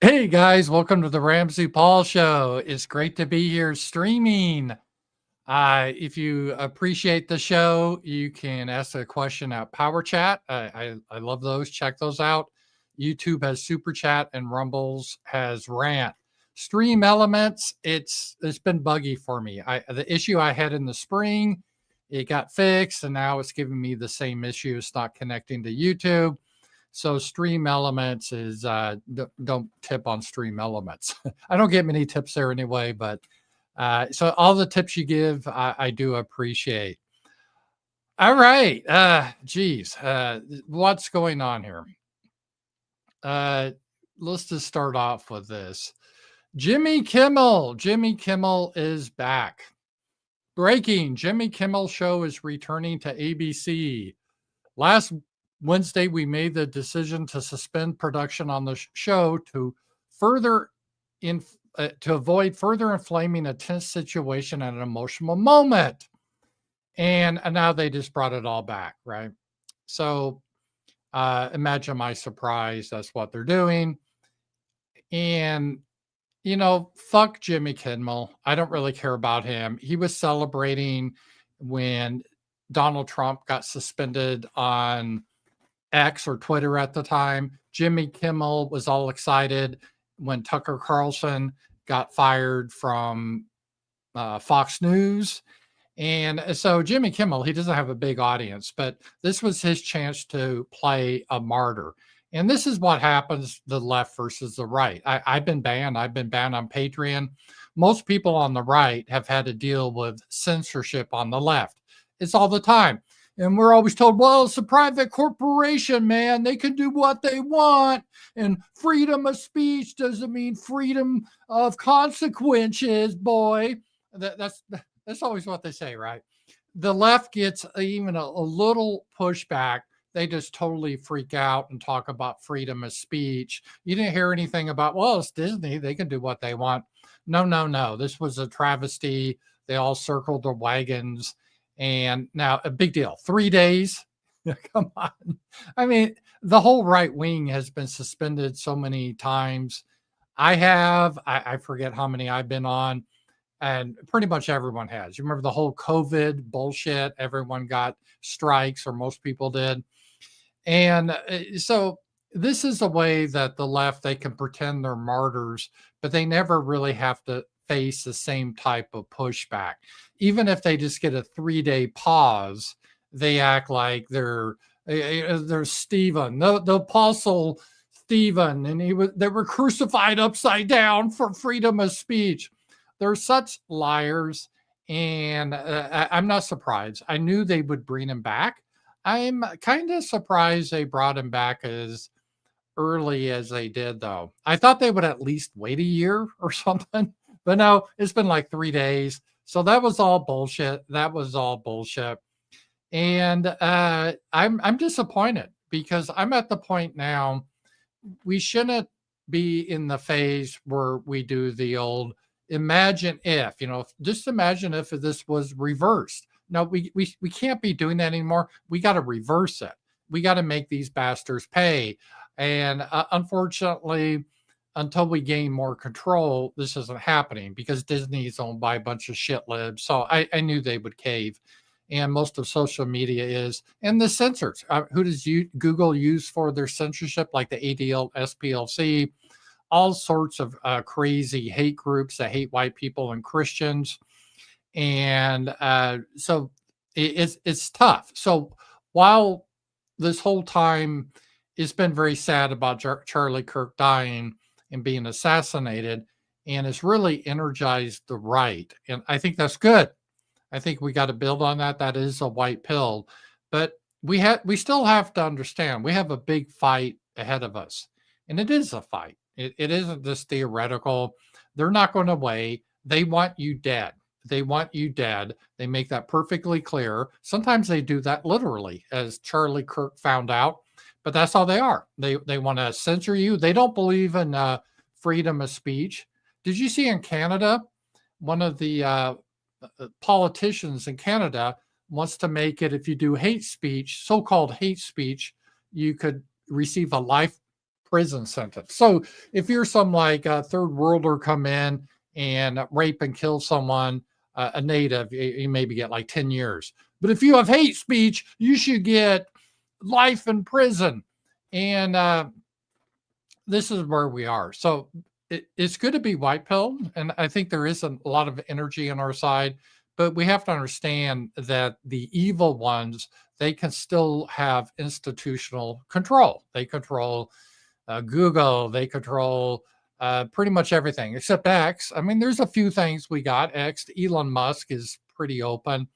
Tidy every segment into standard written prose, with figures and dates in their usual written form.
Hey guys, welcome to the RAMZPAUL show. It's great to be here streaming. If you appreciate the show, you can ask a question at Powerchat. I love those. Check those out. YouTube has SuperChat and Rumbles has Rant. Streamelements, it's been buggy for me. The issue I had in the spring, it got fixed, and now it's giving me the same issue. It's not connecting to YouTube. So Streamelements is don't tip on Streamelements. I don't get many tips there anyway, but so all the tips you give, I do appreciate. All right, geez, what's going on here? Let's just start off with this. Jimmy Kimmel is back. Breaking: Jimmy Kimmel show is returning to ABC. Last Wednesday, we made the decision to suspend production on the show to avoid further inflaming a tense situation at an emotional moment. And now they just brought it all back, right? So imagine my surprise. That's what they're doing. And, fuck Jimmy Kimmel. I don't really care about him. He was celebrating when Donald Trump got suspended on X or Twitter at the time. Jimmy Kimmel was all excited when Tucker Carlson got fired from Fox News. And so Jimmy Kimmel, he doesn't have a big audience, but this was his chance to play a martyr. And this is what happens, the left versus the right. I've been banned. I've been banned on Patreon. Most people on the right have had to deal with censorship on the left. It's all the time. And we're always told, well, it's a private corporation, man. They can do what they want. And freedom of speech doesn't mean freedom of consequences, boy. That's always what they say, right? The left gets even a little pushback. They just totally freak out and talk about freedom of speech. You didn't hear anything about, well, it's Disney. They can do what they want. No. This was a travesty. They all circled their wagons. And now a big deal, 3 days. Come on. I mean, the whole right wing has been suspended so many times. I forget how many I've been on, and pretty much everyone has. You remember the whole COVID bullshit? Everyone got strikes, or most people did. And so this is a way that the left, they can pretend they're martyrs, but they never really have to face the same type of pushback. Even if they just get a 3-day pause, they act like they're Stephen, the apostle Stephen, and they were crucified upside down for freedom of speech. They're such liars, and I'm not surprised. I knew they would bring him back. I'm kind of surprised they brought him back as early as they did, though. I thought they would at least wait a year or something. But no, it's been like 3 days. So that was all bullshit. And I'm disappointed because I'm at the point now, we shouldn't be in the phase where we do the old imagine if, just imagine if this was reversed. No, we can't be doing that anymore. We got to reverse it. We got to make these bastards pay. And unfortunately, until we gain more control, this isn't happening because Disney is owned by a bunch of shit libs. So I knew they would cave. And most of social media is. And the censors. Who does Google use for their censorship? Like the ADL, SPLC, all sorts of crazy hate groups that hate white people and Christians. And so it's tough. So while this whole time it's been very sad about Charlie Kirk dying and being assassinated, and it's really energized the right. And I think that's good. I think we got to build on that. That is a white pill. But we still have to understand we have a big fight ahead of us. And it is a fight. It isn't just theoretical. They're not going to wait. They want you dead. They want you dead. They make that perfectly clear. Sometimes they do that literally, as Charlie Kirk found out. But that's all they are. They want to censor you. They don't believe in freedom of speech. Did you see in Canada, one of the politicians in Canada wants to make it, if you do hate speech, so-called hate speech, you could receive a life prison sentence. So if you're some like third worlder come in and rape and kill someone, a native, you maybe get like 10 years. But if you have hate speech, you should get life in prison. And this is where we are. So it's good to be white pill. And I think there is a lot of energy on our side, but we have to understand that the evil ones, they can still have institutional control. They control Google, they control pretty much everything except X. I mean, there's a few things we got. X, Elon Musk is pretty open.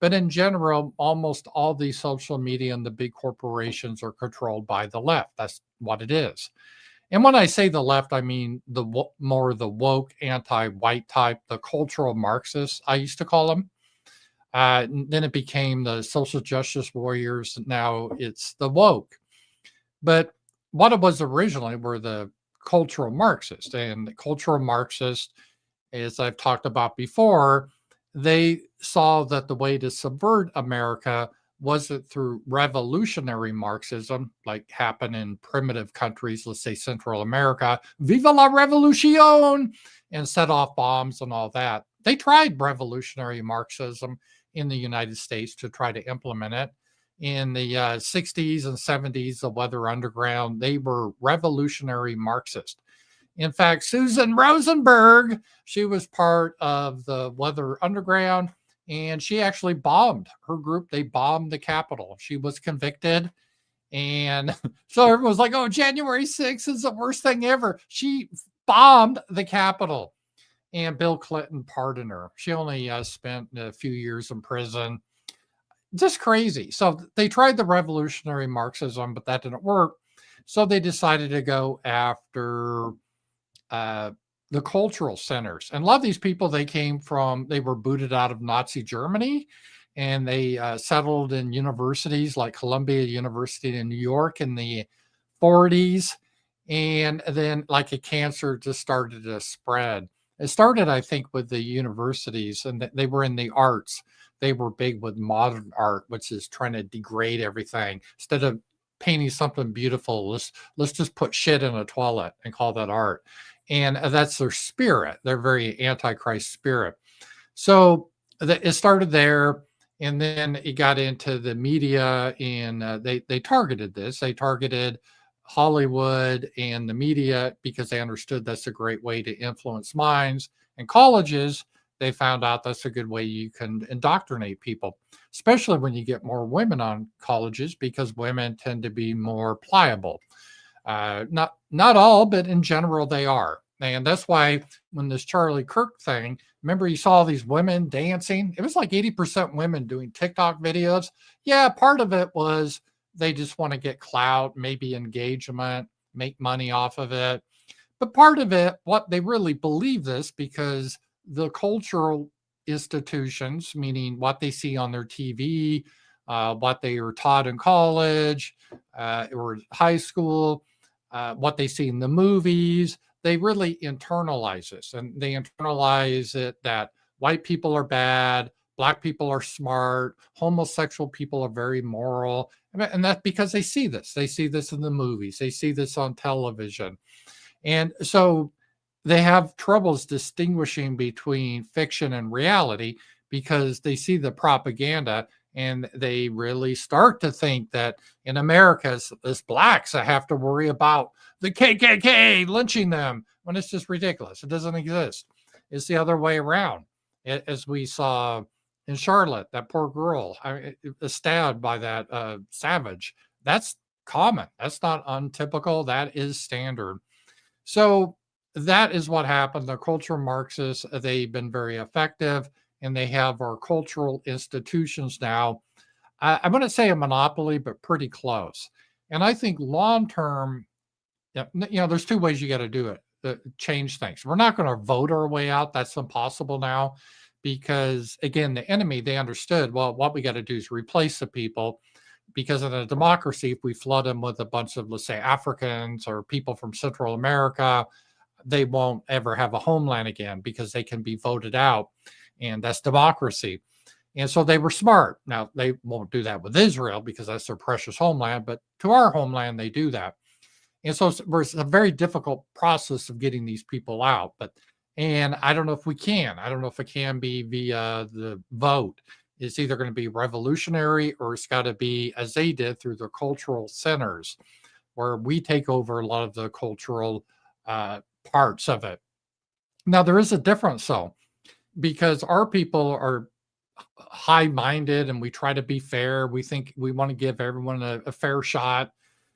But in general, almost all these social media and the big corporations are controlled by the left. That's what it is. And when I say the left, I mean more the woke, anti-white type, the cultural Marxists, I used to call them. Then it became the social justice warriors. Now it's the woke. But what it was originally were the cultural Marxists. And the cultural Marxists, as I've talked about before, they saw that the way to subvert America wasn't through revolutionary Marxism, like happened in primitive countries, let's say Central America, Viva la Revolution, and set off bombs and all that. They tried revolutionary Marxism in the United States to try to implement it. In the 60s and 70s, the Weather Underground, they were revolutionary Marxist. In fact, Susan Rosenberg, she was part of the Weather Underground, and she actually bombed her group. They bombed the Capitol. She was convicted. And so everyone was like, oh, January 6th is the worst thing ever. She bombed the Capitol. And Bill Clinton pardoned her. She only spent a few years in prison. Just crazy. So they tried the revolutionary Marxism, but that didn't work. So they decided to go after the cultural centers. And a lot of these people, they were booted out of Nazi Germany, and they settled in universities like Columbia University in New York in the 40s. And then like a cancer just started to spread. It started, I think, with the universities, and they were in the arts. They were big with modern art, which is trying to degrade everything. Instead of painting something beautiful, let's just put shit in a toilet and call that art. And that's their spirit. They're very antichrist spirit. So it started there, and then it got into the media, and they targeted this. They targeted Hollywood and the media because they understood that's a great way to influence minds. And colleges, they found out that's a good way you can indoctrinate people, especially when you get more women on colleges, because women tend to be more pliable. Not all, but in general they are. And that's why when this Charlie Kirk thing, remember you saw these women dancing? It was like 80% women doing TikTok videos. Yeah, part of it was they just want to get clout, maybe engagement, make money off of it. But part of it, what they really believe this, because the cultural institutions, meaning what they see on their TV, what they are taught in college or high school, what they see in the movies, they really internalize this. And they internalize it that white people are bad, Black people are smart, homosexual people are very moral. And that's because they see this. They see this in the movies. They see this on television. And so they have troubles distinguishing between fiction and reality because they see the propaganda, and they really start to think that in America, it's Blacks that have to worry about the KKK lynching them, when it's just ridiculous. It doesn't exist. It's the other way around. As we saw in Charlotte, that poor girl stabbed by that savage. That's common. That's not untypical. That is standard. So that is what happened. The cultural Marxists, they've been very effective, and they have our cultural institutions now. I'm going to say a monopoly, but pretty close. And I think long-term, there's two ways you got to do it, change things. We're not going to vote our way out. That's impossible now because, again, the enemy, they understood, well, what we got to do is replace the people, because in a democracy, if we flood them with a bunch of, let's say, Africans or people from Central America, they won't ever have a homeland again because they can be voted out. And that's democracy. And so they were smart. Now, they won't do that with Israel because that's their precious homeland, but to our homeland, they do that. And so it's a very difficult process of getting these people out. And I don't know if we can. I don't know if it can be via the vote. It's either going to be revolutionary or it's got to be, as they did, through the cultural centers, where we take over a lot of the cultural parts of it. Now, there is a difference, though, because our people are high-minded and we try to be fair. We think we want to give everyone a fair shot.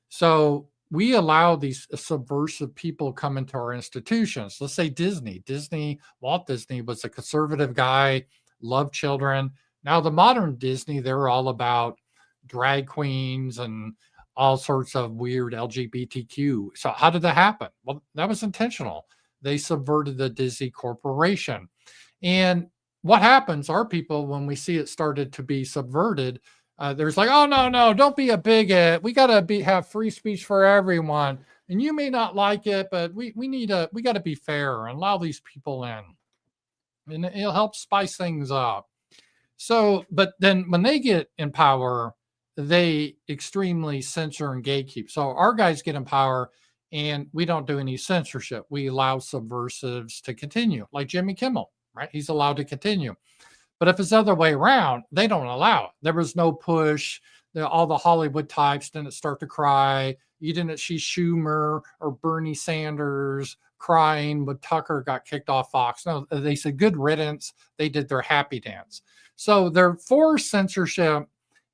So we allow these subversive people come into our institutions. Let's say Disney. Walt Disney was a conservative guy, loved children. Now the modern Disney, they're all about drag queens and all sorts of weird LGBTQ. So how did that happen? Well, that was intentional. They subverted the Disney Corporation. And what happens, our people, when we see it started to be subverted, there's like, oh, no, don't be a bigot. We got to have free speech for everyone. And you may not like it, but we got to be fair and allow these people in. And it'll help spice things up. So, but then when they get in power, they extremely censor and gatekeep. So our guys get in power and we don't do any censorship. We allow subversives to continue, like Jimmy Kimmel, right? He's allowed to continue. But if it's the other way around, they don't allow it. There was no push. All the Hollywood types didn't start to cry. You didn't see Schumer or Bernie Sanders crying when Tucker got kicked off Fox. No, they said good riddance. They did their happy dance. So they're for censorship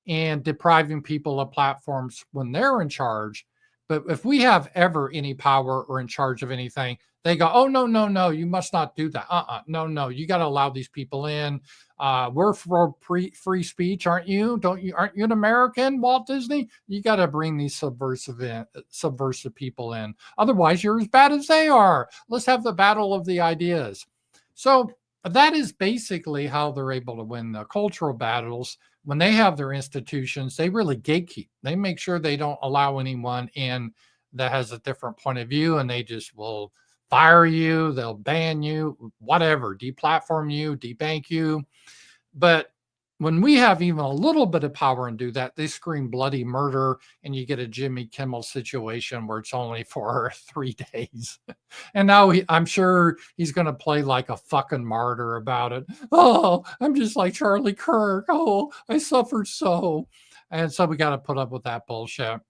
and depriving people of platforms when they're in charge. But if we have ever any power or in charge of anything, they go, oh, no, you must not do that. No, you got to allow these people in. We're for free speech, aren't you? Aren't you an American, Walt Disney? You got to bring these subversive people in. Otherwise, you're as bad as they are. Let's have the battle of the ideas. So that is basically how they're able to win the cultural battles. When they have their institutions, they really gatekeep. They make sure they don't allow anyone in that has a different point of view, and they just will fire you, they'll ban you, whatever, deplatform you, debank you. But when we have even a little bit of power and do that, they scream bloody murder, and you get a Jimmy Kimmel situation where it's only for 3 days. And now I'm sure he's going to play like a fucking martyr about it. Oh, I'm just like Charlie Kirk. Oh, I suffered so. And so we got to put up with that bullshit.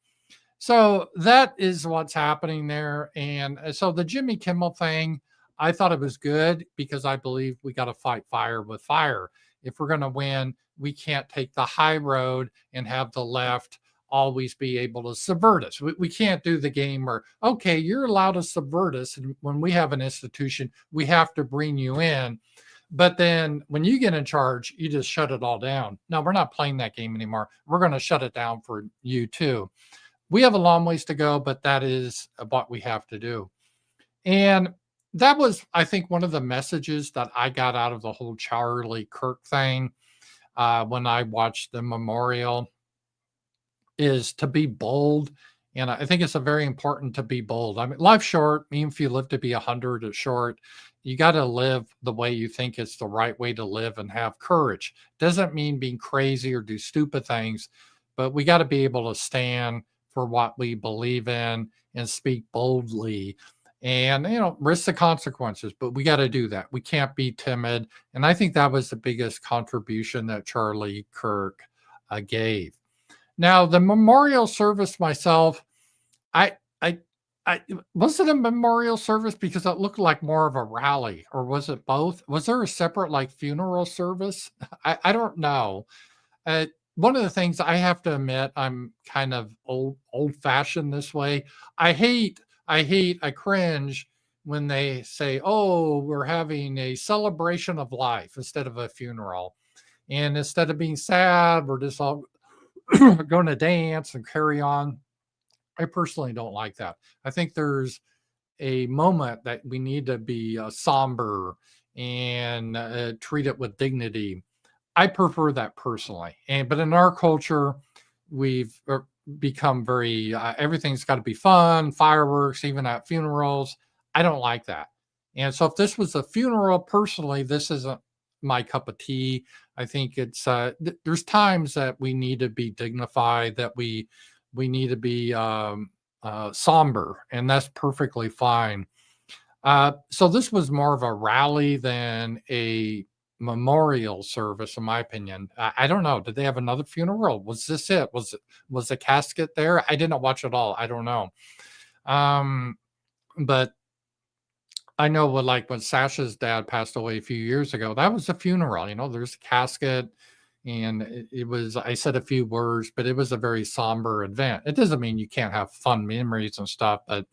So that is what's happening there. And so the Jimmy Kimmel thing, I thought it was good because I believe we got to fight fire with fire. If we're going to win, we can't take the high road and have the left always be able to subvert us. We can't do the game where, okay, you're allowed to subvert us. And when we have an institution, we have to bring you in. But then when you get in charge, you just shut it all down. No, we're not playing that game anymore. We're going to shut it down for you too. We have a long ways to go, but that is what we have to do. And that was, I think, one of the messages that I got out of the whole Charlie Kirk thing when I watched the memorial is to be bold. And I think it's very important to be bold. I mean, life's short. Even if you live to be 100, it's short. You got to live the way you think it's the right way to live and have courage. Doesn't mean being crazy or do stupid things, but we got to be able to stand for what we believe in and speak boldly and, risk the consequences, but we got to do that. We can't be timid. And I think that was the biggest contribution that Charlie Kirk gave. Now, the memorial service myself, I was it a memorial service because it looked like more of a rally, or was it both? Was there a separate funeral service? I don't know. One of the things I have to admit, I'm kind of old-fashioned this way. I cringe when they say, oh, we're having a celebration of life instead of a funeral. And instead of being sad, we're just all going to dance and carry on. I personally don't like that. I think there's a moment that we need to be somber and treat it with dignity. I prefer that personally. But in our culture, we've become very, everything's got to be fun, fireworks, even at funerals. I don't like that. And so if this was a funeral, personally, this isn't my cup of tea. I think it's, there's times that we need to be dignified, that we need to be somber, and that's perfectly fine. So this was more of a rally than a memorial service, in my opinion. I don't know. Did they have another funeral? Was this it? Was the casket there? I didn't watch it all. I don't know. But I know when Sasha's dad passed away a few years ago, that was a funeral. There's a casket, and it was. I said a few words, but it was a very somber event. It doesn't mean you can't have fun memories and stuff, but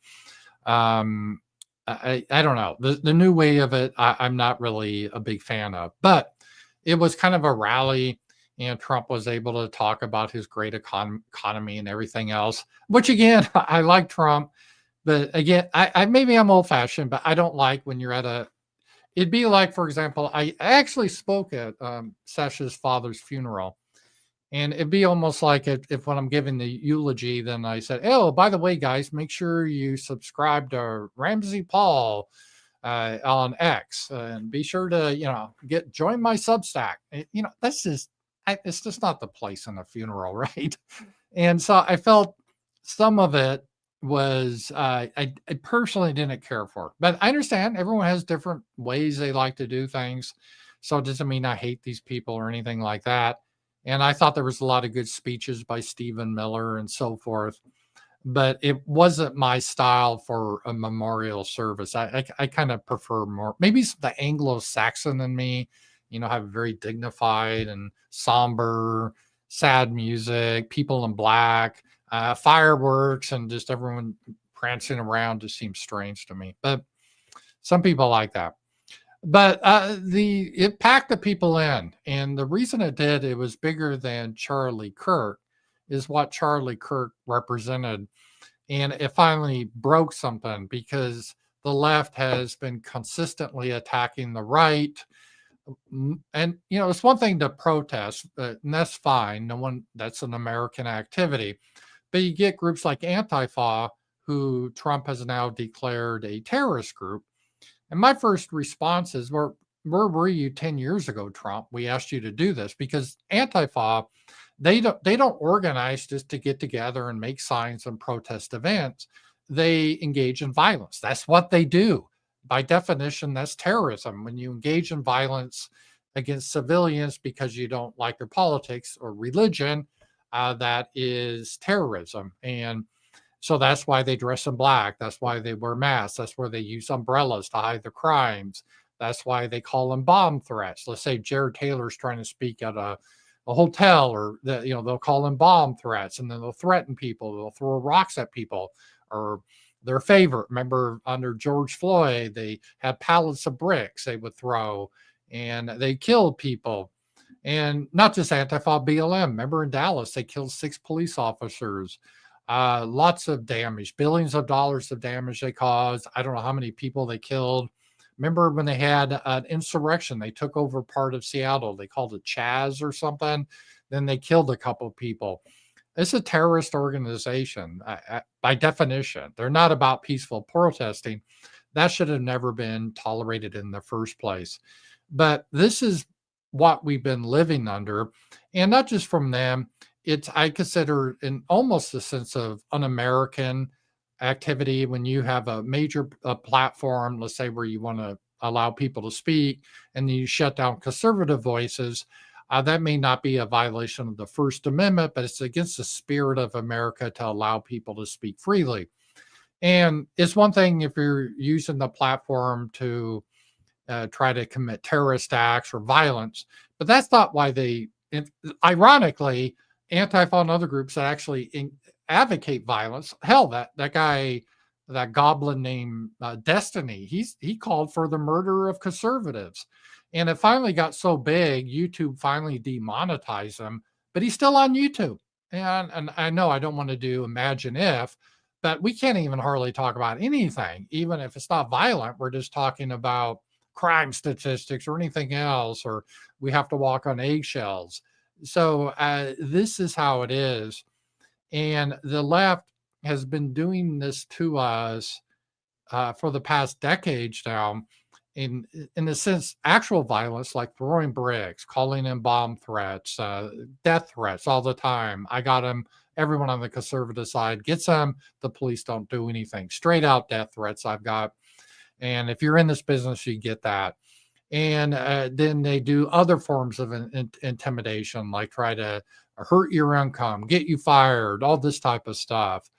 um, I don't know. The new way of it, I'm not really a big fan of. But it was kind of a rally, and Trump was able to talk about his great economy and everything else. Which again, I like Trump. But again, I maybe I'm old fashioned, but I don't like when you're it'd be like, for example, I actually spoke at Sasha's father's funeral, and it'd be almost like if when I'm giving the eulogy, then I said, oh, by the way, guys, make sure you subscribe to RAMZPAUL on X, and be sure to, join my Substack. It's just not the place in a funeral, right? And so I felt some of it was I personally didn't care for it. But I understand everyone has different ways they like to do things. So it doesn't mean I hate these people or anything like that. And I thought there was a lot of good speeches by Stephen Miller and so forth. But it wasn't my style for a memorial service. I kind of prefer more, maybe it's the Anglo-Saxon in me, have very dignified and somber, sad music, people in black, fireworks, and just everyone prancing around just seems strange to me. But some people like that. But it packed the people in, and the reason it was bigger than Charlie Kirk, is what Charlie Kirk represented, and it finally broke something because the left has been consistently attacking the right. And it's one thing to protest, and that's fine. That's an American activity. But you get groups like Antifa, who Trump has now declared a terrorist group. And my first response is, where were you 10 years ago, Trump? We asked you to do this, because Antifa, they don't organize just to get together and make signs and protest events. They engage in violence. That's what they do. By definition, that's terrorism. When you engage in violence against civilians because you don't like their politics or religion, that is terrorism. And so that's why they dress in black. That's why they wear masks. That's where they use umbrellas to hide their crimes. That's why they call them bomb threats. Let's say Jared Taylor's trying to speak at a hotel, or they'll call them bomb threats, and then they'll threaten people. They'll throw rocks at people, or their favorite. Remember, under George Floyd, they had pallets of bricks they would throw, and they killed people. And not just Antifa, BLM. Remember in Dallas, they killed 6 police officers. Lots of damage, billions of dollars of damage they caused. I don't know how many people they killed. Remember when they had an insurrection? They took over part of Seattle. They called it Chaz or something. Then they killed a couple of people. It's a terrorist organization by definition. They're not about peaceful protesting. That should have never been tolerated in the first place. But this is what we've been living under, and not just from them. I consider in almost a sense of un-American activity when you have a major platform, let's say, where you want to allow people to speak, and you shut down conservative voices. That may not be a violation of the First Amendment, but it's against the spirit of America to allow people to speak freely. And it's one thing if you're using the platform to try to commit terrorist acts or violence, but that's not why ironically, Antifa and other groups that actually advocate violence. Hell, that guy, that goblin named Destiny, he called for the murder of conservatives. And it finally got so big, YouTube finally demonetized him, but he's still on YouTube. And I know I don't want to do Imagine If, but we can't even hardly talk about anything, even if it's not violent. We're just talking about crime statistics or anything else, or we have to walk on eggshells. So this is how it is. And the left has been doing this to us for the past decades now, in a sense, actual violence, like throwing bricks, calling in bomb threats, death threats all the time. I got him Everyone on the conservative side gets them. The police don't do anything. Straight out death threats I've got. And if you're in this business, you get that. And then they do other forms of intimidation, like try to hurt your income, get you fired, all this type of stuff.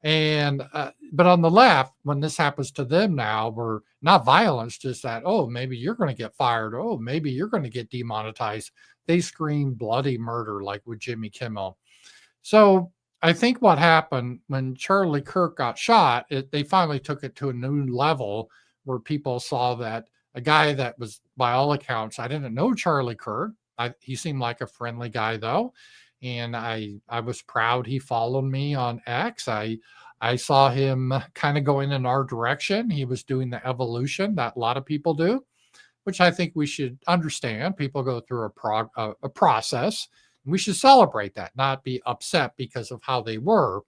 And but on the left, when this happens to them now, we're not violence, just that, oh, maybe you're going to get fired. Oh, maybe you're going to get demonetized. They scream bloody murder, like with Jimmy Kimmel. So I think what happened when Charlie Kirk got shot, they finally took it to a new level where people saw that a guy that was, by all accounts, I didn't know Charlie Kirk. He seemed like a friendly guy, though. And I was proud he followed me on X. I saw him kind of going in our direction. He was doing the evolution that a lot of people do, which I think we should understand. People go through a process. We should celebrate that, not be upset because of how they were.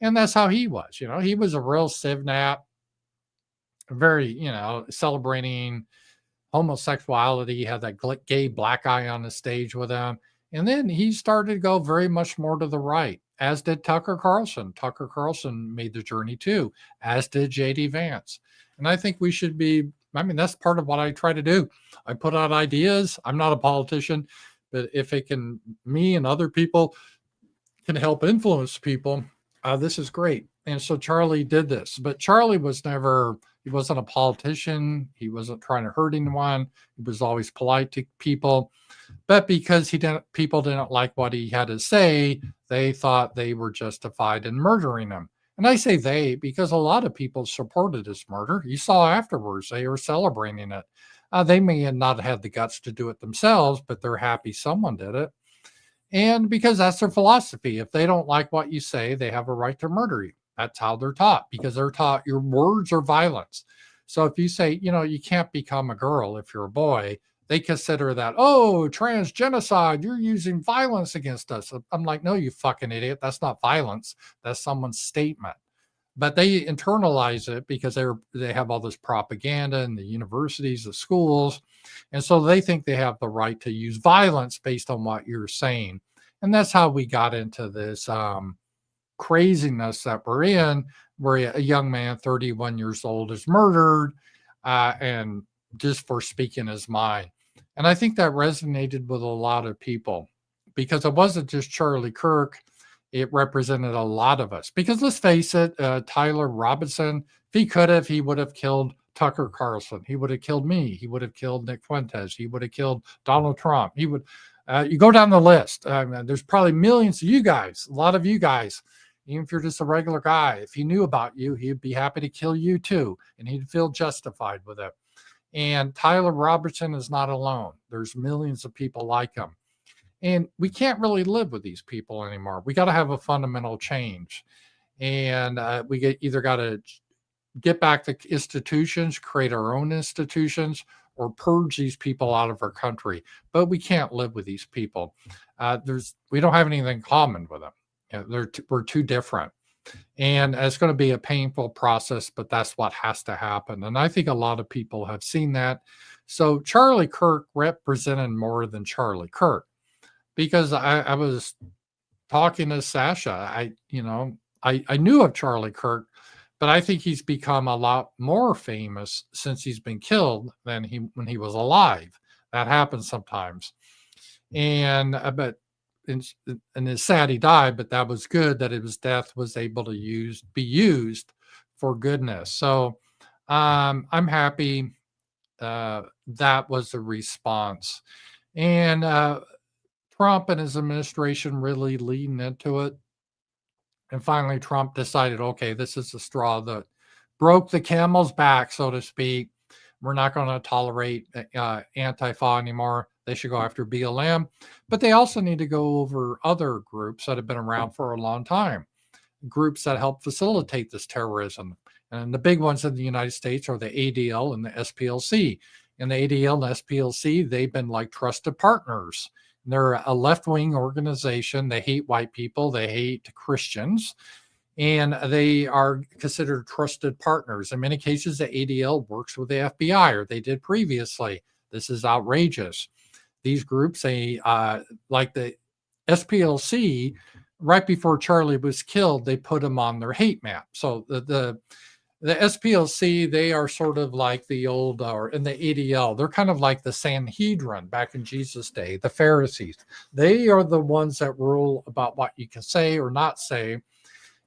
And that's how he was. You know, he was a real civnap, very, celebrating homosexuality. He had that gay black guy on the stage with him. And then he started to go very much more to the right, as did Tucker Carlson. Tucker Carlson made the journey too, as did J.D. Vance. And I think we should be, that's part of what I try to do. I put out ideas. I'm not a politician, but if it can, me and other people can help influence people, this is great. And so Charlie did this, but Charlie he wasn't a politician. He wasn't trying to hurt anyone. He was always polite to people. But because people didn't like what he had to say, they thought they were justified in murdering him. And I say they because a lot of people supported his murder. You saw afterwards, they were celebrating it. They may have not had the guts to do it themselves, but they're happy someone did it. And because that's their philosophy. If they don't like what you say, they have a right to murder you. That's how they're taught, because they're taught your words are violence. So if you say, you can't become a girl if you're a boy, they consider that, oh, trans genocide, you're using violence against us. I'm like, no, you fucking idiot. That's not violence. That's someone's statement. But they internalize it because they have all this propaganda in the universities, the schools. And so they think they have the right to use violence based on what you're saying. And that's how we got into this craziness that we're in, where a young man, 31 years old, is murdered and just for speaking his mind. And I think that resonated with a lot of people because it wasn't just Charlie Kirk. It represented a lot of us. Because let's face it, Tyler Robinson, if he could have, he would have killed Tucker Carlson. He would have killed me. He would have killed Nick Fuentes. He would have killed Donald Trump. He would. You go down the list. There's probably millions of you guys, a lot of you guys. Even if you're just a regular guy, if he knew about you, he'd be happy to kill you too. And he'd feel justified with it. And Tyler Robertson is not alone. There's millions of people like him. And we can't really live with these people anymore. We got to have a fundamental change. And we either got to get back to institutions, create our own institutions, or purge these people out of our country. But we can't live with these people. We don't have anything in common with them. We're too different. And it's going to be a painful process, but that's what has to happen. And I think a lot of people have seen that. So Charlie Kirk represented more than Charlie Kirk, because I was talking to Sasha. I knew of Charlie Kirk, but I think he's become a lot more famous since he's been killed than when he was alive. That happens sometimes. And it's sad he died, but that was good that his death was able to be used for goodness. So I'm happy that was the response. And Trump and his administration really leading into it. And finally, Trump decided, okay, this is the straw that broke the camel's back, so to speak. We're not going to tolerate Antifa anymore. They should go after BLM. But they also need to go over other groups that have been around for a long time, groups that help facilitate this terrorism. And the big ones in the United States are the ADL and the SPLC. And the ADL and SPLC, they've been like trusted partners. They're a left-wing organization. They hate white people. They hate Christians. And they are considered trusted partners. In many cases, the ADL works with the FBI, or they did previously. This is outrageous. These groups, like the SPLC, right before Charlie was killed, they put him on their hate map. So the SPLC, they are sort of like the old, or in the ADL, they're kind of like the Sanhedrin back in Jesus' day, the Pharisees. They are the ones that rule about what you can say or not say.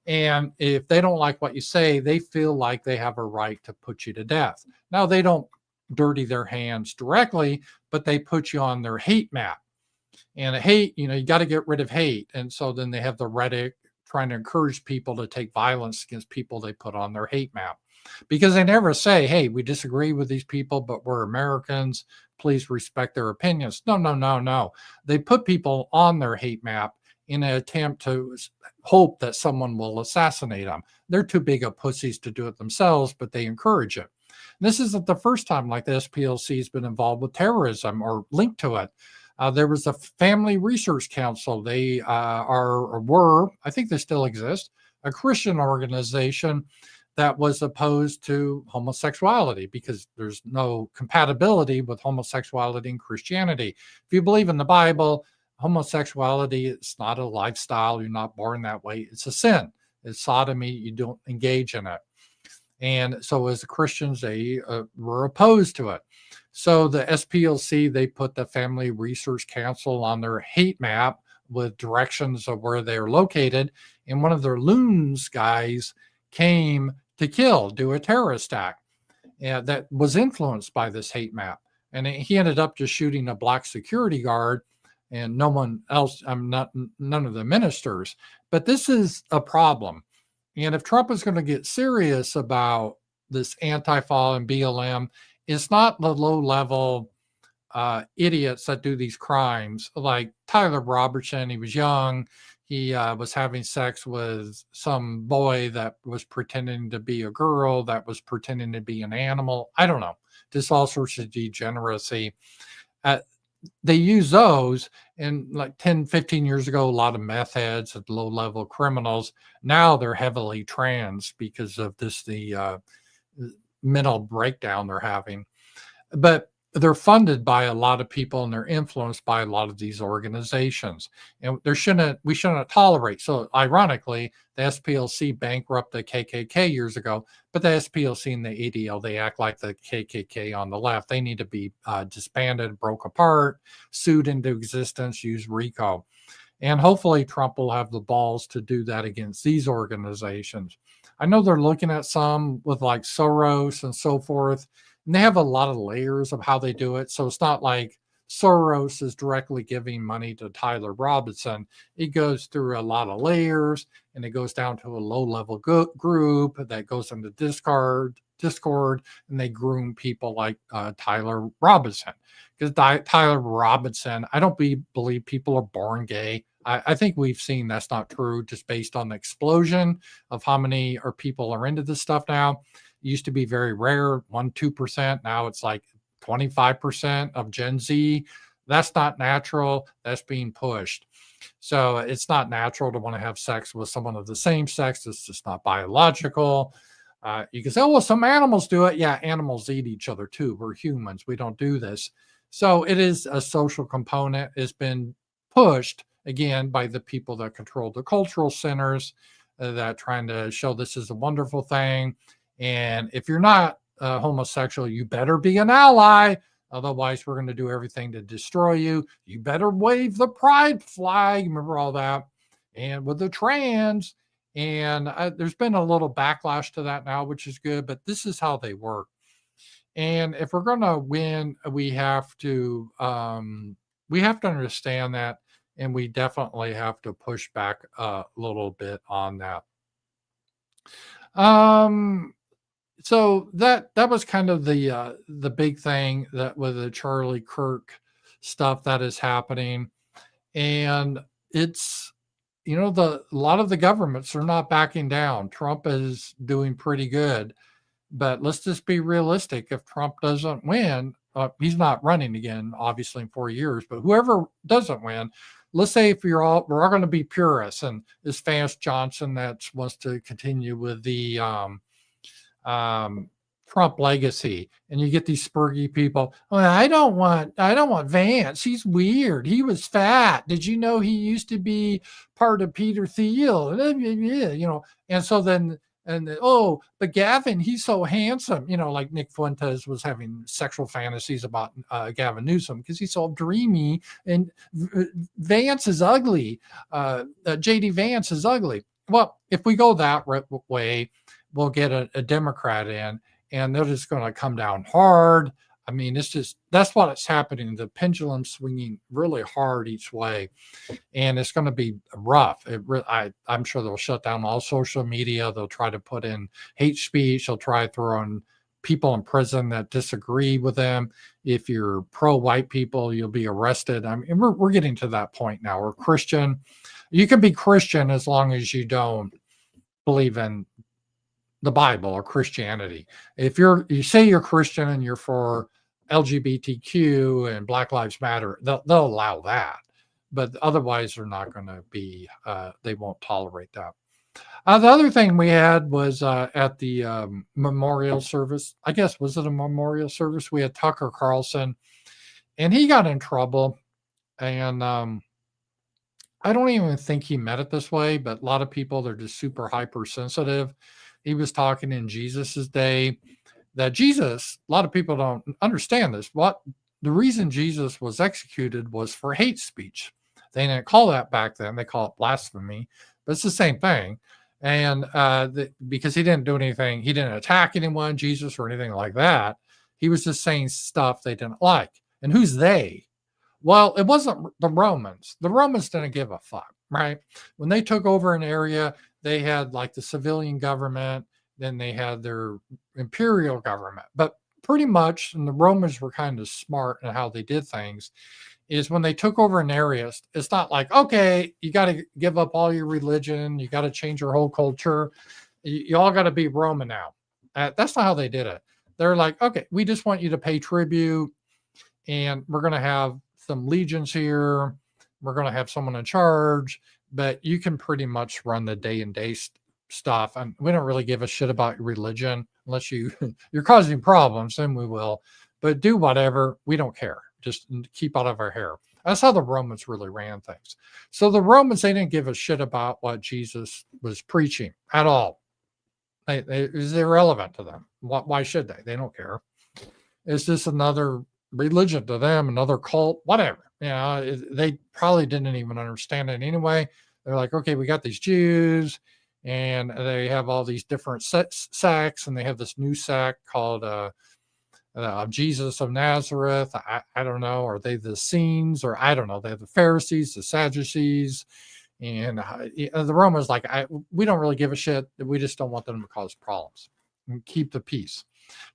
And if they don't like what you say, they feel like they have a right to put you to death. Now, they don't dirty their hands directly, but they put you on their hate map. And hate, you got to get rid of hate. And so then they have the rhetoric trying to encourage people to take violence against people they put on their hate map. Because they never say, hey, we disagree with these people, but we're Americans. Please respect their opinions. No, no, no, no. They put people on their hate map in an attempt to hope that someone will assassinate them. They're too big of pussies to do it themselves, but they encourage it. And this isn't the first time like the SPLC has been involved with terrorism or linked to it. There was a Family Research Council. They were, I think they still exist, a Christian organization that was opposed to homosexuality because there's no compatibility with homosexuality and Christianity. If you believe in the Bible, homosexuality is not a lifestyle. You're not born that way. It's a sin. It's sodomy. You don't engage in it. And so as Christians, they were opposed to it. So the SPLC, they put the Family Research Council on their hate map with directions of where they're located. And one of their loons guys came to do a terrorist attack that was influenced by this hate map. And he ended up just shooting a black security guard and no one else, none of the ministers. But this is a problem. And if Trump is going to get serious about this Antifa and BLM, it's not the low-level idiots that do these crimes. Like Tyler Robertson, he was young. He was having sex with some boy that was pretending to be a girl, that was pretending to be an animal. I don't know. Just all sorts of degeneracy. They use those, and like 10, 15 years ago, a lot of meth heads and low-level criminals. Now they're heavily trans because of the mental breakdown they're having. But they're funded by a lot of people and they're influenced by a lot of these organizations. And we shouldn't tolerate. So ironically, the SPLC bankrupted the KKK years ago, but the SPLC and the ADL, they act like the KKK on the left. They need to be disbanded, broke apart, sued into existence, use RICO. And hopefully Trump will have the balls to do that against these organizations. I know they're looking at some with like Soros and so forth, and they have a lot of layers of how they do it. So it's not like Soros is directly giving money to Tyler Robinson. It goes through a lot of layers, and it goes down to a low-level group that goes into Discord, and they groom people like Tyler Robinson. Because Tyler Robinson, I don't believe people are born gay. I think we've seen that's not true just based on the explosion of how many people are into this stuff now. It used to be very rare, 1-2%. Now it's like 25% of Gen Z. That's not natural. That's being pushed. So it's not natural to want to have sex with someone of the same sex. It's just not biological. You can say, oh, well, some animals do it. Yeah, animals eat each other too. We're humans. We don't do this. So it is a social component. It's been pushed, again, by the people that control the cultural centers that trying to show this is a wonderful thing. And if you're not homosexual, you better be an ally. Otherwise, we're going to do everything to destroy you. You better wave the pride flag. Remember all that? And with the trans, and there's been a little backlash to that now, which is good, but this is how they work. And if we're going to win, we have to understand that, and we definitely have to push back a little bit on that. So that was kind of the big thing that with the Charlie Kirk stuff that is happening, and it's a lot of the governments are not backing down. Trump is doing pretty good, but let's just be realistic. If Trump doesn't win, he's not running again, obviously in 4 years. But whoever doesn't win, let's say if we're all going to be purists, and this Vance Johnson that wants to continue with the Trump legacy, and you get these spurgy people. Oh, I don't want Vance. He's weird. He was fat. Did you know he used to be part of Peter Thiel? You know, and so then but Gavin, he's so handsome. You know, like Nick Fuentes was having sexual fantasies about Gavin Newsom because he's so dreamy, and Vance is ugly. JD Vance is ugly. Well, if we go that way, we'll get a Democrat in, and they're just going to come down hard. I mean, that's what it's happening. The pendulum swinging really hard each way, and it's going to be rough. I'm sure they'll shut down all social media. They'll try to put in hate speech. They'll try throwing people in prison that disagree with them. If you're pro-white people, you'll be arrested. I mean, we're getting to that point now. We're Christian. You can be Christian as long as you don't believe in the Bible or Christianity. If you say you're Christian and you're for LGBTQ and Black Lives Matter, they'll allow that, but otherwise they're not going to be. They won't tolerate that. The other thing we had was at the memorial service. I guess, was it a memorial service? We had Tucker Carlson, and he got in trouble, and I don't even think he meant it this way, but a lot of people, they're just super hypersensitive. He was talking in Jesus's day that Jesus, a lot of people don't understand this. The reason Jesus was executed was for hate speech. They didn't call that back then. They call it blasphemy, but it's the same thing. And because he didn't do anything, he didn't attack anyone, Jesus, or anything like that. He was just saying stuff they didn't like. And who's they? Well, it wasn't the Romans. The Romans didn't give a fuck, right? When they took over an area, they had like the civilian government, then they had their imperial government. But pretty much, and the Romans were kind of smart in how they did things, is when they took over an area, it's not like, okay, you got to give up all your religion, you got to change your whole culture, you all got to be Roman now. That's not how they did it. They're like, okay, we just want you to pay tribute, and we're going to have some legions here, we're going to have someone in charge, but you can pretty much run the day-and-day stuff. And we don't really give a shit about your religion unless you're causing problems, then we will. But do whatever, we don't care. Just keep out of our hair. That's how the Romans really ran things. So the Romans, they didn't give a shit about what Jesus was preaching at all. It was irrelevant to them. Why should they? They don't care. It's just another religion to them, another cult, whatever. You know, they probably didn't even understand it anyway. They're like, okay, we got these Jews, and they have all these different sects, and they have this new sect called Jesus of Nazareth. I don't know. Are they the Essenes, or I don't know. They have the Pharisees, the Sadducees, and the Romans like, we don't really give a shit. We just don't want them to cause problems and keep the peace.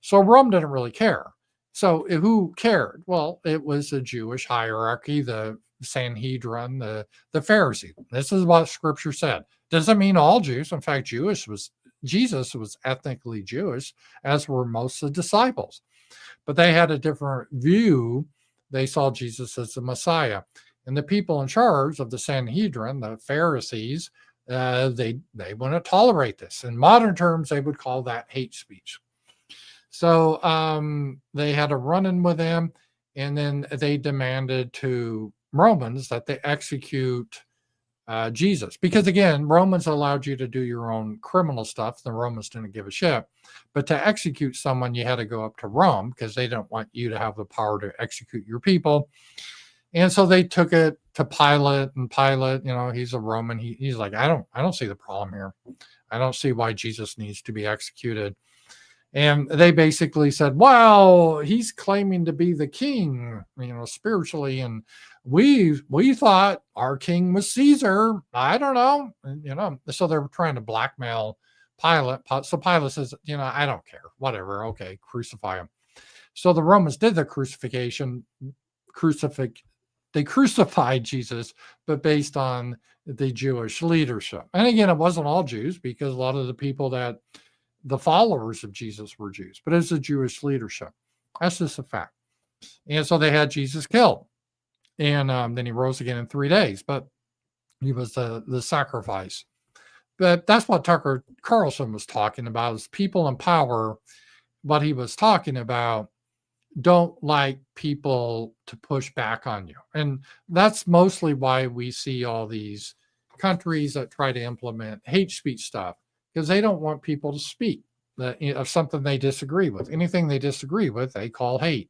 So Rome didn't really care. So who cared? Well, it was a Jewish hierarchy, the Sanhedrin, the Pharisee. This is what Scripture said. Doesn't mean all Jews. In fact, Jesus was ethnically Jewish, as were most of the disciples. But they had a different view. They saw Jesus as the Messiah. And the people in charge of the Sanhedrin, the Pharisees, they wouldn't tolerate this. In modern terms, they would call that hate speech. So they had a run-in with them, and then they demanded to Romans that they execute Jesus. Because again, Romans allowed you to do your own criminal stuff. The Romans didn't give a shit. But to execute someone, you had to go up to Rome because they don't want you to have the power to execute your people. And so they took it to Pilate, and Pilate, he's a Roman. He's like, I don't see the problem here. I don't see why Jesus needs to be executed. And they basically said, well, he's claiming to be the king, spiritually. And we thought our king was Caesar. I don't know. So they were trying to blackmail Pilate. So Pilate says, I don't care. Whatever. Okay, crucify him. So the Romans did the crucifixion. They crucified Jesus, but based on the Jewish leadership. And again, it wasn't all Jews, because a lot of the people the followers of Jesus were Jews, but it's the Jewish leadership. That's just a fact. And so they had Jesus killed. And then he rose again in 3 days, but he was the sacrifice. But that's what Tucker Carlson was talking about, is people in power what he was talking about don't like people to push back on you. And that's mostly why we see all these countries that try to implement hate speech stuff, because they don't want people to speak of something they disagree with. Anything they disagree with, they call hate.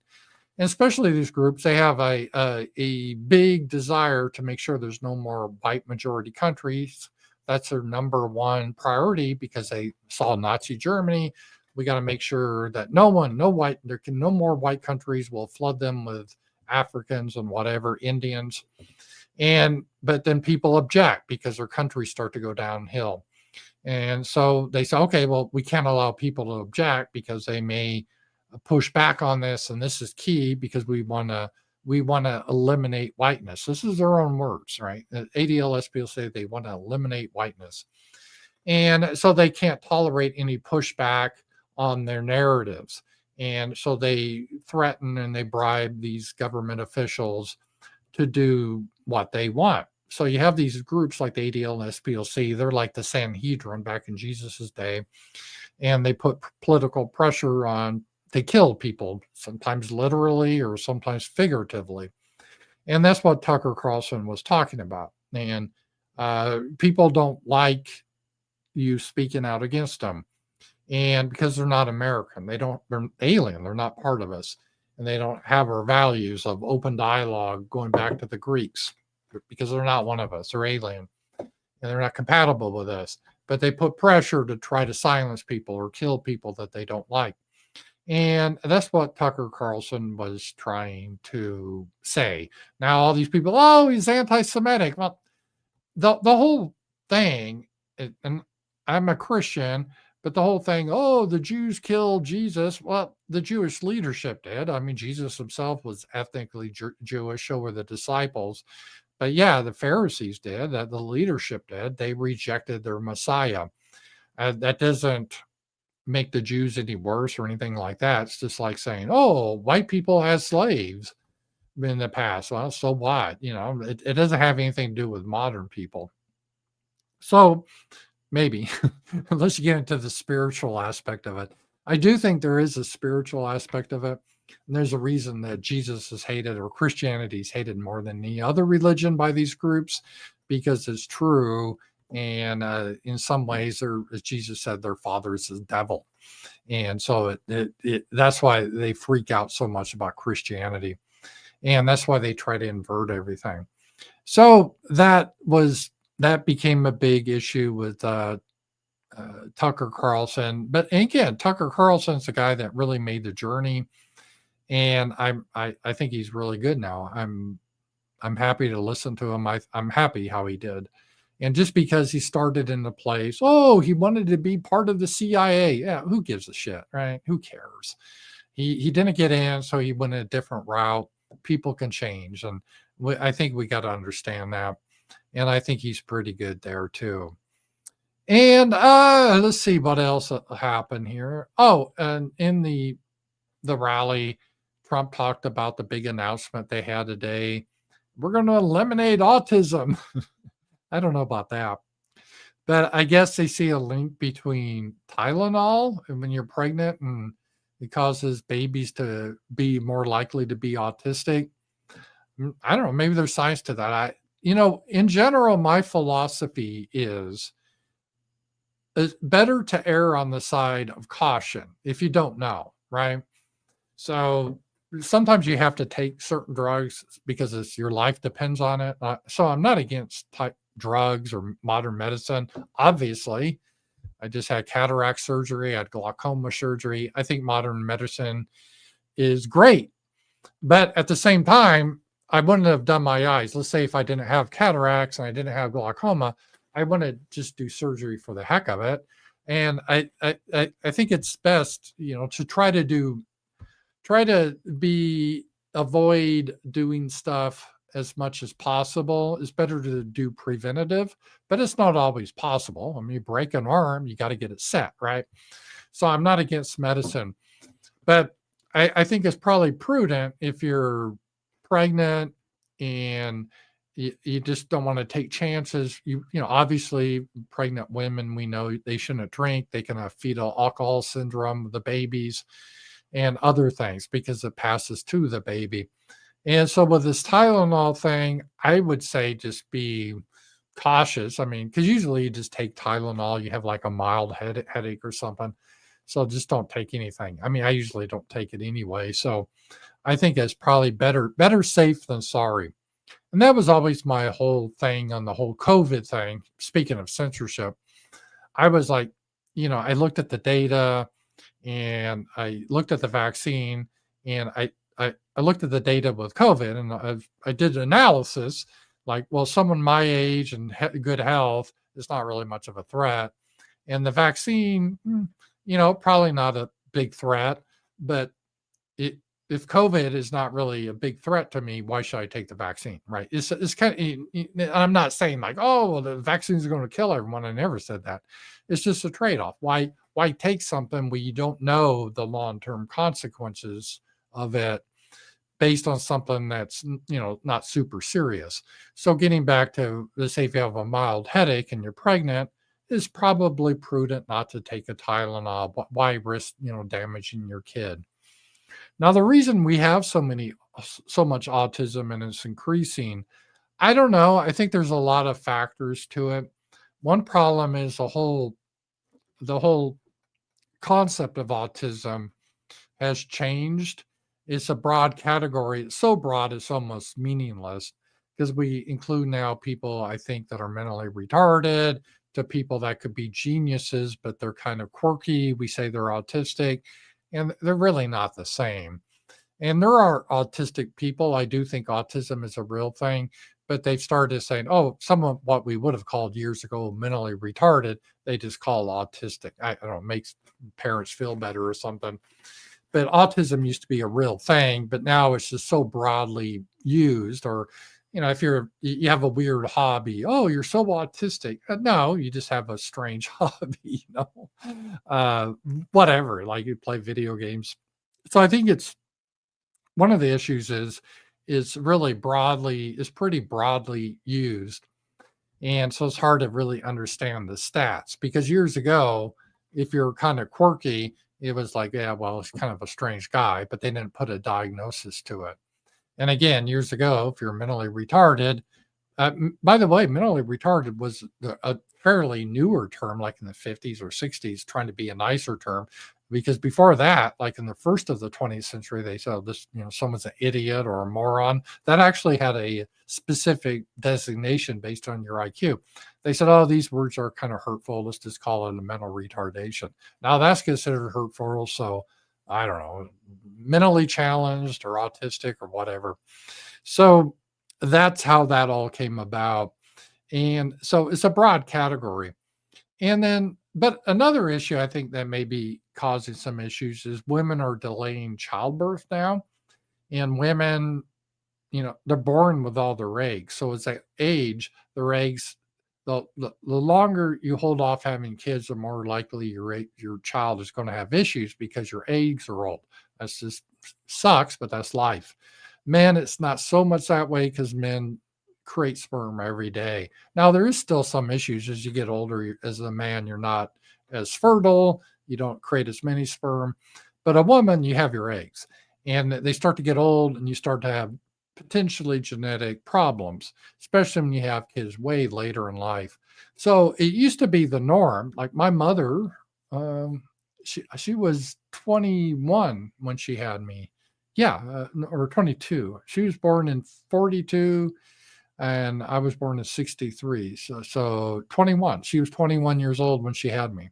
And especially these groups, they have a big desire to make sure there's no more white majority countries. That's their number one priority, because they saw Nazi Germany. We got to make sure that no more white countries will flood them with Africans and whatever, Indians. But then people object because their countries start to go downhill. And so they say, okay, well, we can't allow people to object because they may push back on this. And this is key because we want to eliminate whiteness. This is their own words, right? ADL, SPLC, they want to eliminate whiteness. And so they can't tolerate any pushback on their narratives. And so they threaten and they bribe these government officials to do what they want. So you have these groups like the ADL and SPLC. They're like the Sanhedrin back in Jesus's day. And they put political pressure on, they kill people, sometimes literally or sometimes figuratively. And that's what Tucker Carlson was talking about. And people don't like you speaking out against them. And because they're not American, they're alien, they're not part of us. And they don't have our values of open dialogue going back to the Greeks, because they're not one of us, they're alien. And they're not compatible with us. But they put pressure to try to silence people or kill people that they don't like. And that's what Tucker Carlson was trying to say. Now, all these people, oh, he's anti-Semitic. Well, the whole thing, and I'm a Christian, but the whole thing, oh, the Jews killed Jesus. Well, the Jewish leadership did. I mean, Jesus himself was ethnically Jewish, so were the disciples. But yeah, the Pharisees did, the leadership did. They rejected their Messiah. That doesn't make the Jews any worse or anything like that. It's just like saying, oh, white people had slaves in the past. Well, so what? It doesn't have anything to do with modern people. So maybe, let's get into the spiritual aspect of it. I do think there is a spiritual aspect of it. And there's a reason that Jesus is hated, or Christianity is hated more than any other religion by these groups, because it's true. And in some ways, as Jesus said, their father is the devil. And so that's why they freak out so much about Christianity. And that's why they try to invert everything. So that became a big issue with Tucker Carlson. But again, Tucker Carlson's the guy that really made the journey. And I think he's really good now. I'm happy to listen to him. I'm happy how he did. And just because he started in the place, oh, he wanted to be part of the CIA. Yeah, who gives a shit, right? Who cares? He didn't get in, so he went a different route. People can change. And I think we got to understand that. And I think he's pretty good there too. And let's see what else happened here. Oh, and in the rally, Trump talked about the big announcement they had today. We're going to eliminate autism. I don't know about that. But I guess they see a link between Tylenol and when you're pregnant and it causes babies to be more likely to be autistic. I don't know. Maybe there's science to that. In general, my philosophy is it's better to err on the side of caution if you don't know, right? So sometimes you have to take certain drugs because your life depends on it. So I'm not against drugs or modern medicine. Obviously, I just had cataract surgery, I had glaucoma surgery. I think modern medicine is great. But at the same time, I wouldn't have done my eyes. Let's say if I didn't have cataracts and I didn't have glaucoma, I wouldn't just do surgery for the heck of it. And I think it's best, to try to avoid doing stuff as much as possible. It's better to do preventative, but it's not always possible. I mean, you break an arm, you got to get it set, right? So I'm not against medicine, but I think it's probably prudent if you're pregnant and you just don't want to take chances. Obviously, pregnant women, we know they shouldn't drink. They can have fetal alcohol syndrome, the babies, and other things because it passes to the baby. And so with this Tylenol thing, I would say just be cautious. I mean, because usually you just take Tylenol, you have like a mild headache or something. So just don't take anything. I mean, I usually don't take it anyway. So I think it's probably better safe than sorry. And that was always my whole thing on the whole COVID thing. Speaking of censorship, I was like, I looked at the data and I looked at the vaccine and I looked at the data with COVID and I did analysis like, well, someone my age and good health is not really much of a threat. And the vaccine, probably not a big threat, but if COVID is not really a big threat to me, why should I take the vaccine? Right. It's kind of, I'm not saying like, oh, well, the vaccines are going to kill everyone. I never said that. It's just a trade-off. Why take something where you don't know the long-term consequences of it based on something that's, not super serious? So getting back to, let's say if you have a mild headache and you're pregnant, it's probably prudent not to take a Tylenol. Why risk, damaging your kid? Now, the reason we have so much autism and it's increasing, I don't know. I think there's a lot of factors to it. One problem is the whole concept of autism has changed. It's a broad category. It's so broad, it's almost meaningless because we include now people, I think, that are mentally retarded to people that could be geniuses, but they're kind of quirky. We say they're autistic, and they're really not the same. And there are autistic people. I do think autism is a real thing, but they've started saying, oh, some of what we would have called years ago mentally retarded, they just call autistic. I don't know, makes parents feel better or something. But autism used to be a real thing, but now it's just so broadly used. Or, if you have a weird hobby, oh, you're so autistic. No, you just have a strange hobby, whatever, like you play video games. So I think it's one of the issues is pretty broadly used. And so it's hard to really understand the stats because years ago, if you're kind of quirky, it was like, yeah, well, it's kind of a strange guy, but they didn't put a diagnosis to it. And again, years ago, if you're mentally retarded, by the way, mentally retarded was a fairly newer term, like in the 50s or 60s, trying to be a nicer term. Because before that, like in the first of the 20th century, they said this, someone's an idiot or a moron. That actually had a specific designation based on your IQ. They said, oh, these words are kind of hurtful. Let's just call it a mental retardation. Now that's considered hurtful. So I don't know, mentally challenged or autistic or whatever. So that's how that all came about. And so it's a broad category. And then, but another issue I think that may be causing some issues is women are delaying childbirth now. And women, they're born with all their eggs. So as they age, their eggs, the longer you hold off having kids, the more likely your child is going to have issues because your eggs are old. That's just sucks, but that's life. Men, it's not so much that way because men create sperm every day. Now, there is still some issues as you get older. As a man, you're not as fertile. You don't create as many sperm. But a woman, you have your eggs. And they start to get old and you start to have potentially genetic problems, especially when you have kids way later in life. So it used to be the norm. Like my mother, she was 21 when she had me. Yeah, or 22. She was born in 42 and I was born in 63. So 21. She was 21 years old when she had me.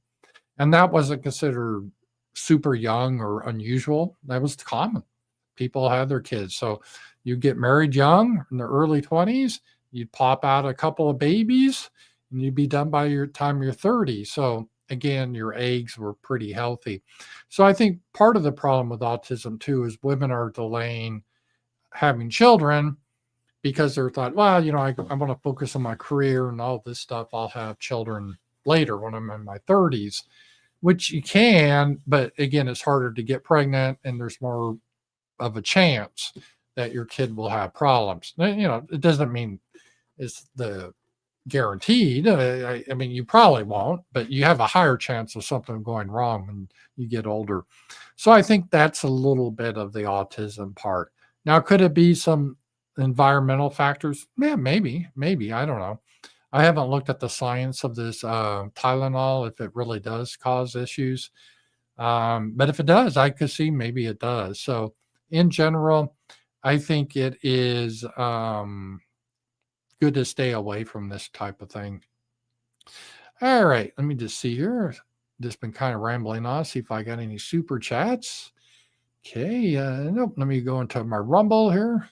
And that wasn't considered super young or unusual. That was common. People had their kids. So you get married young in the early 20s, you'd pop out a couple of babies, and you'd be done by your time you're 30. So again, your eggs were pretty healthy. So I think part of the problem with autism too is women are delaying having children because they're thought, well, I want to focus on my career and all this stuff. I'll have children later when I'm in my 30s, which you can, but again, it's harder to get pregnant and there's more of a chance that your kid will have problems. It doesn't mean is the guaranteed. I mean, you probably won't, but you have a higher chance of something going wrong when you get older. So I think that's a little bit of the autism part. Now, could it be some environmental factors? Yeah, maybe. I don't know. I haven't looked at the science of this Tylenol, if it really does cause issues. But if it does, I could see maybe it does. So in general, I think it is good to stay away from this type of thing. All right, let me just see here. Just been kind of rambling on, see if I got any super chats. Okay, nope. Let me go into my Rumble here.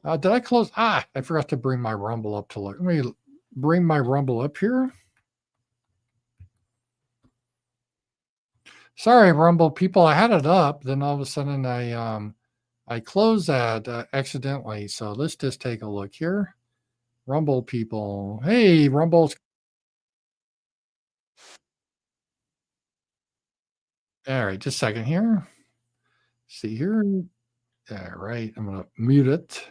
Did I close? I forgot to bring my Rumble up to look. Let me bring my Rumble up here. Sorry, Rumble people. I had it up, then all of a sudden I closed that accidentally. So let's just take a look here. Rumble people. Hey, Rumble's. All right, just a second here. See here. All right, I'm going to mute it.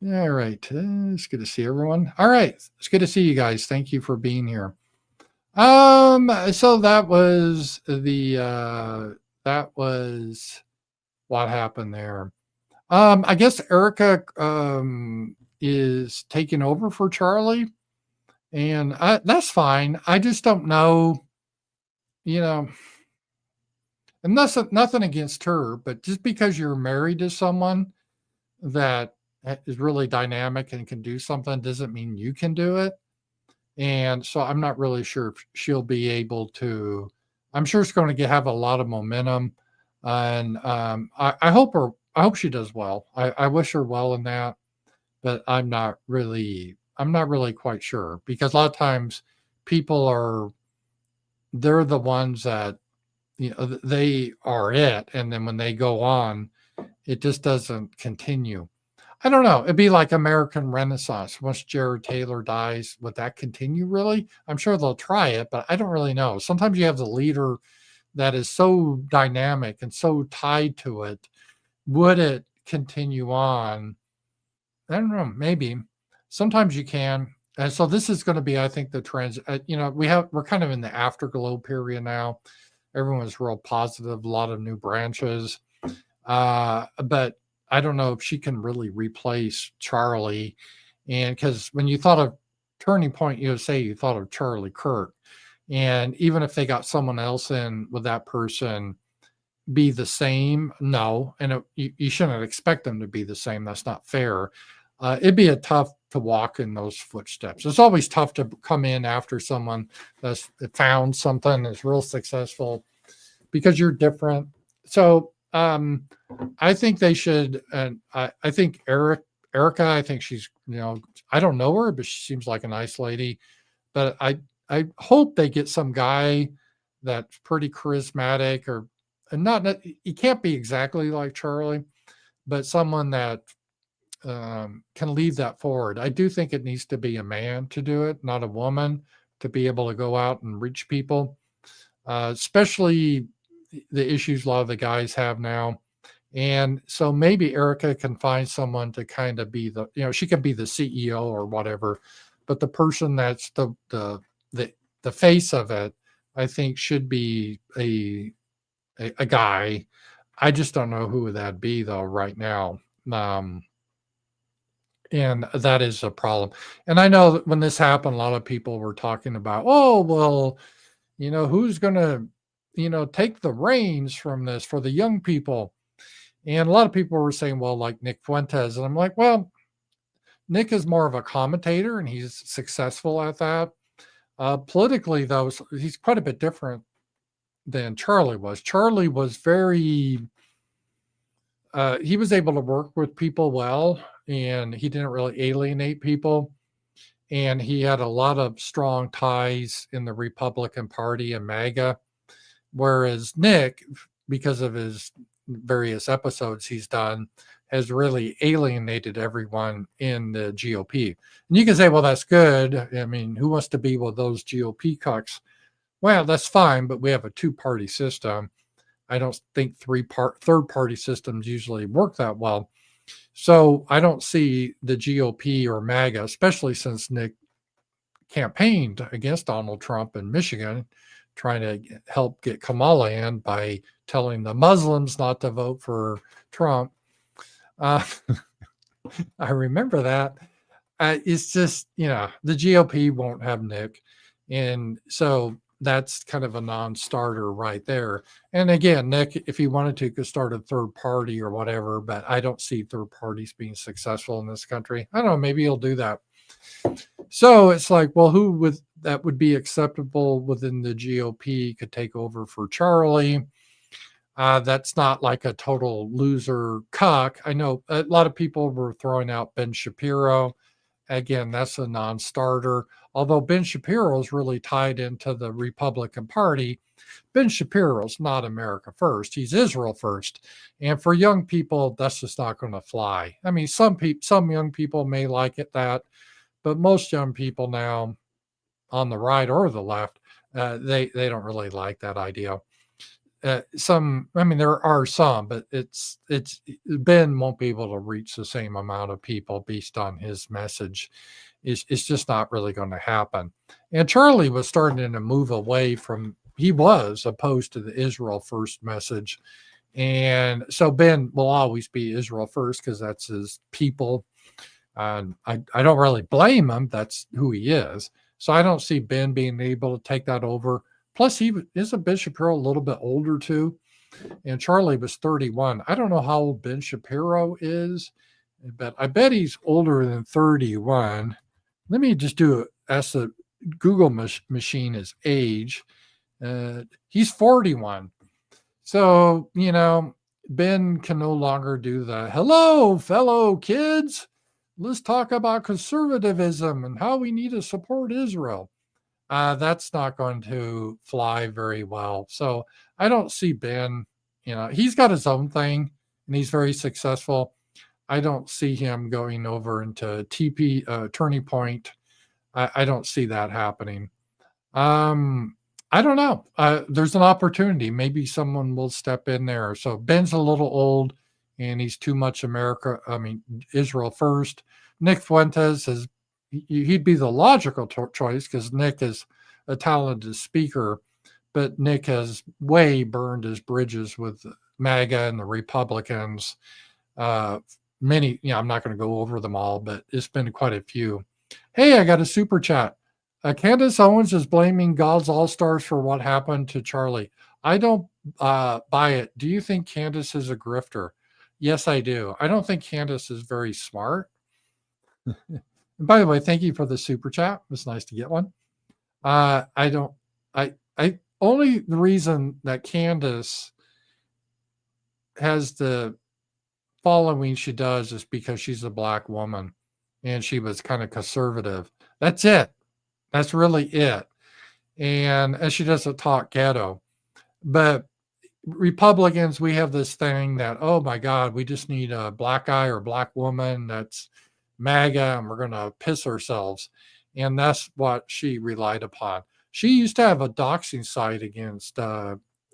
All right, it's good to see everyone. All right, it's good to see you guys. Thank you for being here. So that was what happened there. I guess Erica is taking over for Charlie, and that's fine. I just don't know, and nothing against her, but just because you're married to someone that is really dynamic and can do something doesn't mean you can do it. And so I'm not really sure if she'll be able to. I'm sure it's going to have a lot of momentum, and I hope she does well. I wish her well in that, but I'm not really quite sure, because a lot of times they're the ones that they are it, and then when they go on, it just doesn't continue. I don't know. It'd be like American Renaissance. Once Jared Taylor dies, would that continue really? I'm sure they'll try it, but I don't really know. Sometimes you have the leader that is so dynamic and so tied to it. Would it continue on? I don't know. Maybe. Sometimes you can. And so this is going to be, I think, the trans. We're kind of in the afterglow period now. Everyone's real positive. A lot of new branches, but I don't know if she can really replace Charlie. And because when you thought of Turning Point USA, you thought of Charlie Kirk. And even if they got someone else in, would that person be the same? No. And you shouldn't expect them to be the same. That's not fair. It'd be tough to walk in those footsteps. It's always tough to come in after someone that's found something that's real successful, because you're different. So I think they should, and I think Erica, I think she's, I don't know her, but she seems like a nice lady. But I hope they get some guy that's pretty charismatic, or not, he can't be exactly like Charlie, but someone that can lead that forward. I do think it needs to be a man to do it, not a woman, to be able to go out and reach people, especially the issues a lot of the guys have now. And so maybe Erica can find someone to kind of be she can be the CEO or whatever, but the person that's the face of it, I think, should be a guy. I just don't know who that'd be though right now. And that is a problem. And I know that when this happened, a lot of people were talking about, oh, well, who's going to, take the reins from this for the young people. And a lot of people were saying, well, like Nick Fuentes. And I'm like, well, Nick is more of a commentator and he's successful at that. Politically, though, he's quite a bit different than Charlie was. Charlie was very, he was able to work with people well, and he didn't really alienate people. And he had a lot of strong ties in the Republican Party and MAGA. Whereas Nick, because of his various episodes he's done, has really alienated everyone in the GOP. And you can say, well, that's good. I mean, who wants to be with those GOP cucks? Well, that's fine, but we have a two-party system. I don't think third-party systems usually work that well. So I don't see the GOP or MAGA, especially since Nick campaigned against Donald Trump in Michigan, trying to help get Kamala in by telling the Muslims not to vote for Trump. I remember that. It's just, the GOP won't have Nick. And so that's kind of a non-starter right there. And again, Nick, if he wanted to, could start a third party or whatever, but I don't see third parties being successful in this country. I don't know, maybe he'll do that. So it's like, well, who would be acceptable within the GOP could take over for Charlie? That's not like a total loser cuck. I know a lot of people were throwing out Ben Shapiro. Again, that's a non-starter. Although Ben Shapiro is really tied into the Republican Party, Ben Shapiro's not America first. He's Israel first. And for young people, that's just not going to fly. I mean, some young people may like it but most young people now on the right or the left, they don't really like that idea. There are some, but it's Ben won't be able to reach the same amount of people based on his message. It's just not really going to happen. And Charlie was starting to move away from, he was opposed to the Israel first message. And so Ben will always be Israel first because that's his people. I don't really blame him. That's who he is. So I don't see Ben being able to take that over. Plus, isn't Ben Shapiro a little bit older too? And Charlie was 31. I don't know how old Ben Shapiro is, but I bet he's older than 31. Let me just ask the Google machine his age. He's 41. So, Ben can no longer do the hello, fellow kids. Let's talk about conservatism and how we need to support Israel. That's not going to fly very well. So I don't see Ben, he's got his own thing and he's very successful. I don't see him going over into Turning Point. I don't see that happening. I don't know. There's an opportunity. Maybe someone will step in there. So Ben's a little old and he's too much Israel first. Nick Fuentes he'd be the logical choice because Nick is a talented speaker, but Nick has way burned his bridges with MAGA and the Republicans. Many, I'm not going to go over them all, but it's been quite a few. Hey, I got a super chat. Candace Owens is blaming God's all-stars for what happened to Charlie. I don't buy it. Do you think Candace is a grifter? Yes, I do. I don't think Candace is very smart. And by the way, thank you for the super chat. It was nice to get one. Only the reason that Candace has the following she does is because she's a Black woman and she was kind of conservative. That's it. That's really it. And she doesn't talk ghetto. But Republicans, we have this thing that, oh my God, we just need a Black guy or Black woman that's MAGA and we're going to piss ourselves. And that's what she relied upon. She used to have a doxing site against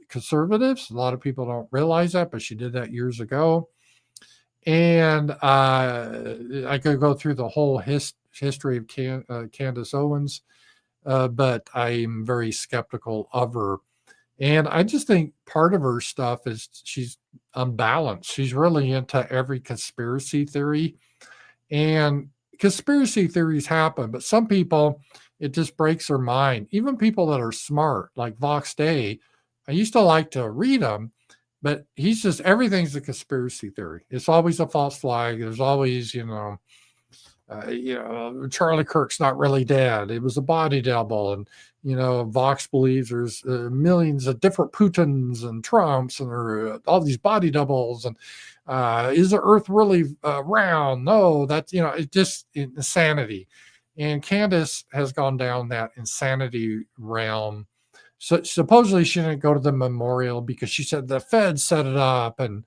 conservatives. A lot of people don't realize that, but she did that years ago. And I could go through the whole history of Candace Owens, but I'm very skeptical of her. And I just think part of her stuff is she's unbalanced. She's really into every conspiracy theory. And conspiracy theories happen, but some people, it just breaks their mind. Even people that are smart, like Vox Day, I used to like to read them, but he's just, everything's a conspiracy theory. It's always a false flag. There's always, Charlie Kirk's not really dead. It was a body double. And, Vox believes there's millions of different Putins and Trumps and there are all these body doubles. And is the earth really round? No, that's, it's just insanity. And Candace has gone down that insanity realm. So supposedly she didn't go to the memorial because she said the feds set it up and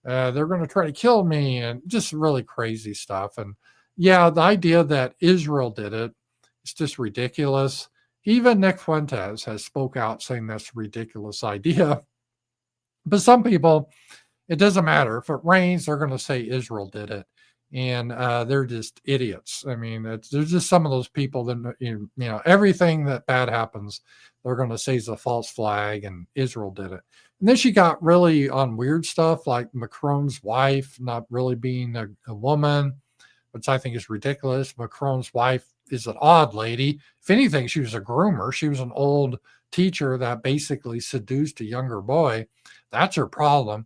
they're going to try to kill me and just really crazy stuff. And yeah, the idea that Israel did it, it's just ridiculous. Even Nick Fuentes has spoke out saying that's a ridiculous idea. But some people, it doesn't matter. If it rains, they're going to say Israel did it. And they're just idiots. I mean, there's just some of those people that, everything that bad happens, they're going to say is a false flag and Israel did it. And then she got really on weird stuff like Macron's wife not really being a woman, which I think is ridiculous. Macron's wife is an odd lady. If anything, she was a groomer. She was an old teacher that basically seduced a younger boy. That's her problem.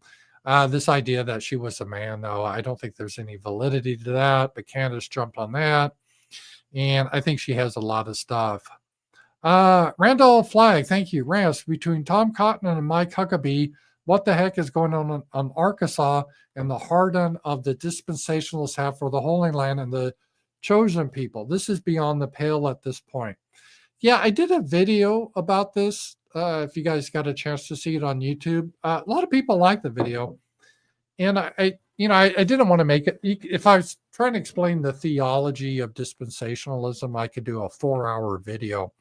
This idea that she was a man, though, I don't think there's any validity to that, but Candace jumped on that. And I think she has a lot of stuff. Randall Flag, thank you. Rants, between Tom Cotton and Mike Huckabee, what the heck is going on Arkansas and the harden of the dispensationalists have for the Holy Land and the chosen people? This is beyond the pale at this point. Yeah, I did a video about this. If you guys got a chance to see it on YouTube, a lot of people like the video, and I didn't want to make it. If I was trying to explain the theology of dispensationalism, I could do a 4-hour video.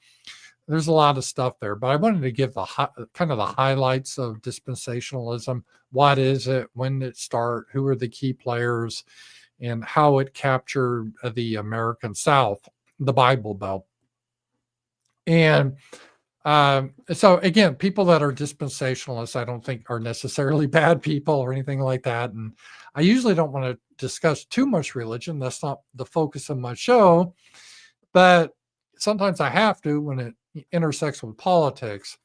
There's a lot of stuff there, but I wanted to give the kind of the highlights of dispensationalism. What is it? When did it start? Who are the key players? And how it captured the American South, the Bible Belt. And so again, people that are dispensationalists, I don't think are necessarily bad people or anything like that. And I usually don't want to discuss too much religion. That's not the focus of my show, but sometimes I have to when it intersects with politics.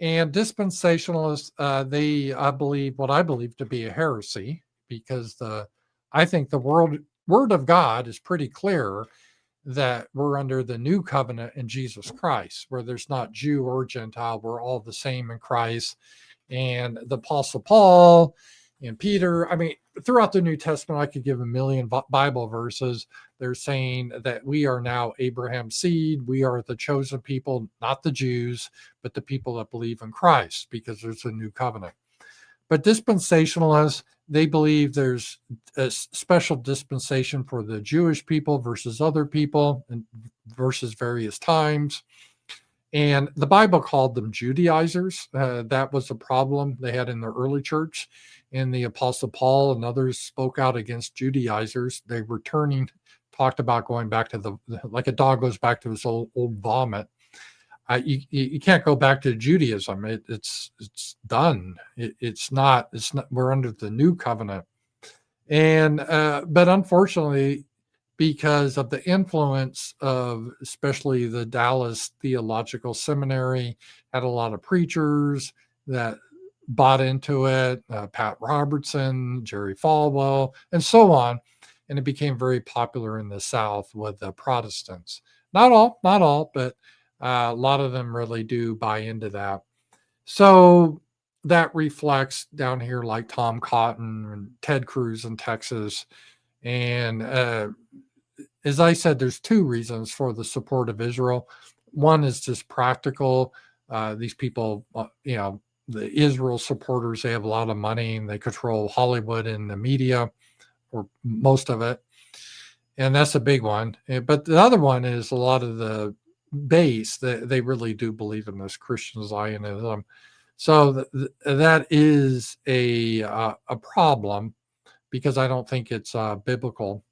And dispensationalists, I believe what I believe to be a heresy, because I think the word of God is pretty clear that we're under the new covenant in Jesus Christ, where there's not Jew or Gentile. We're all the same in Christ. And the Apostle Paul and Peter, I mean, throughout the New Testament, I could give a million Bible verses. They're saying that we are now Abraham's seed. We are the chosen people, not the Jews, but the people that believe in Christ, because there's a new covenant. But dispensationalists, they believe there's a special dispensation for the Jewish people versus other people and versus various times. And the Bible called them Judaizers. That was a problem they had in the early church. And the Apostle Paul and others spoke out against Judaizers. They were talked about going back to like a dog goes back to his old vomit. You can't go back to Judaism. It's done. It's not. We're under the new covenant, and but unfortunately, because of the influence of especially the Dallas Theological Seminary, had a lot of preachers that bought into it. Pat Robertson, Jerry Falwell, and so on, and it became very popular in the South with the Protestants. Not all, but a lot of them really do buy into that. So that reflects down here like Tom Cotton and Ted Cruz in Texas. And as I said, there's two reasons for the support of Israel. One is just practical. These people, the Israel supporters, they have a lot of money and they control Hollywood and the media, or most of it. And that's a big one. But the other one is a lot of the base that they really do believe in this Christian Zionism. So that is a problem, because I don't think it's biblical.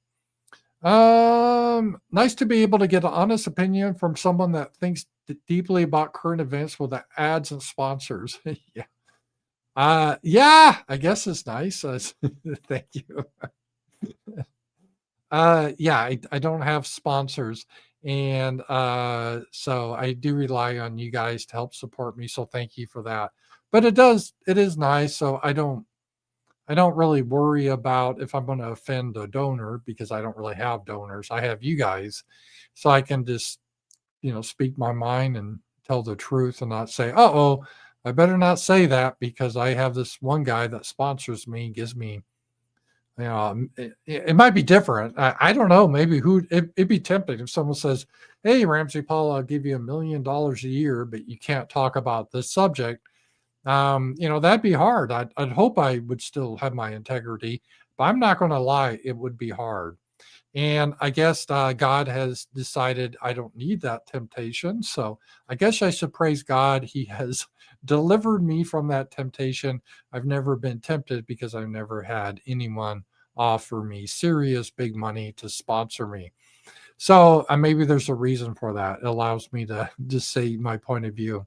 Nice to be able to get an honest opinion from someone that thinks deeply about current events with the ads and sponsors. Yeah. Yeah, I guess it's nice. Thank you. Yeah, I don't have sponsors. And so I do rely on you guys to help support me. So thank you for that. But it is nice. So I don't really worry about if I'm going to offend a donor, because I don't really have donors. I have you guys. So I can just, speak my mind and tell the truth and not say, I better not say that, because I have this one guy that sponsors me, gives me, it might be different. I don't know. Maybe it'd be tempting if someone says, "Hey, Ramsey Paul, I'll give you $1 million a year, but you can't talk about this subject." That'd be hard. I'd hope I would still have my integrity, but I'm not going to lie. It would be hard. And I guess God has decided I don't need that temptation. So I guess I should praise God. He has delivered me from that temptation. I've never been tempted because I've never had anyone offer me serious big money to sponsor me. So maybe there's a reason for that. It allows me to just say my point of view.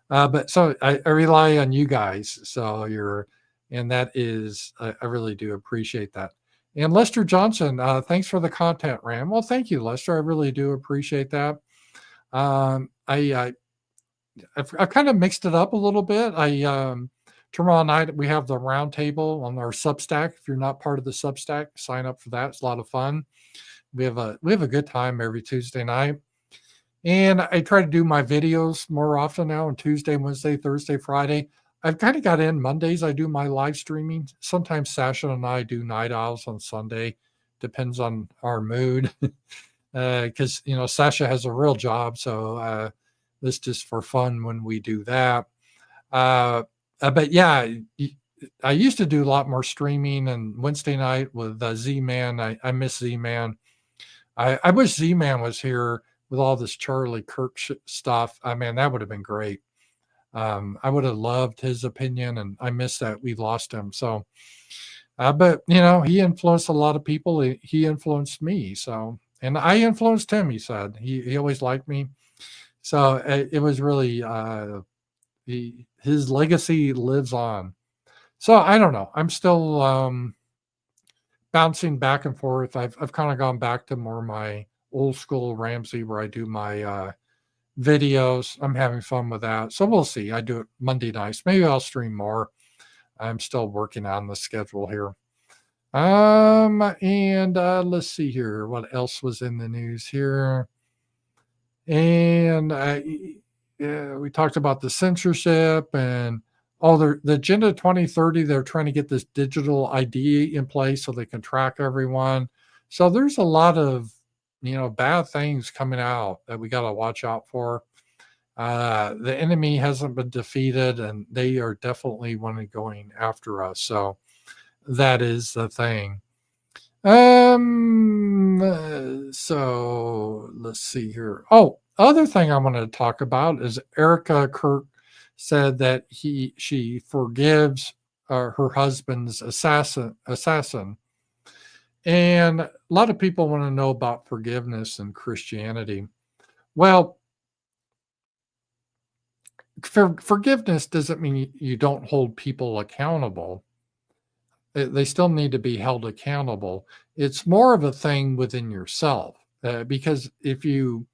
But so I rely on you guys. So and that is, I really do appreciate that. And Lester Johnson, thanks for the content, Ram. Well, thank you, Lester. I really do appreciate that. I've kind of mixed it up a little bit. Tomorrow night we have the roundtable on our Substack. If you're not part of the Substack, sign up for that. It's a lot of fun. We have a good time every Tuesday night. And I try to do my videos more often now on Tuesday, Wednesday, Thursday, Friday. I've kind of got in Mondays. I do my live streaming. Sometimes Sasha and I do night owls on Sunday. Depends on our mood. Because, Sasha has a real job. So this just for fun when we do that. But yeah, I used to do a lot more streaming, and Wednesday night with Z-Man. I miss Z-Man. I wish Z-Man was here with all this Charlie Kirk stuff. I mean, that would have been great. I would have loved his opinion, and I miss that we lost him. So, but he influenced a lot of people. He influenced me. So, and I influenced him. He said he always liked me. So it was really his legacy lives on. So I don't know. I'm still bouncing back and forth. I've kind of gone back to more my old school Ramsey where I do my videos. I'm having fun with that. So we'll see. I do it Monday nights. Maybe I'll stream more. I'm still working on the schedule here. And let's see here. What else was in the news here? And we talked about the censorship and the Agenda 2030. They're trying to get this digital ID in place so they can track everyone. So there's a lot of bad things coming out that we got to watch out for. The enemy hasn't been defeated, and they are definitely going after us. So that is the thing. So let's see here. Oh, other thing I wanted to talk about is Erica Kirk said that she forgives her husband's assassin. And a lot of people want to know about forgiveness in Christianity. Well, forgiveness doesn't mean you don't hold people accountable. They still need to be held accountable. It's more of a thing within yourself, because if you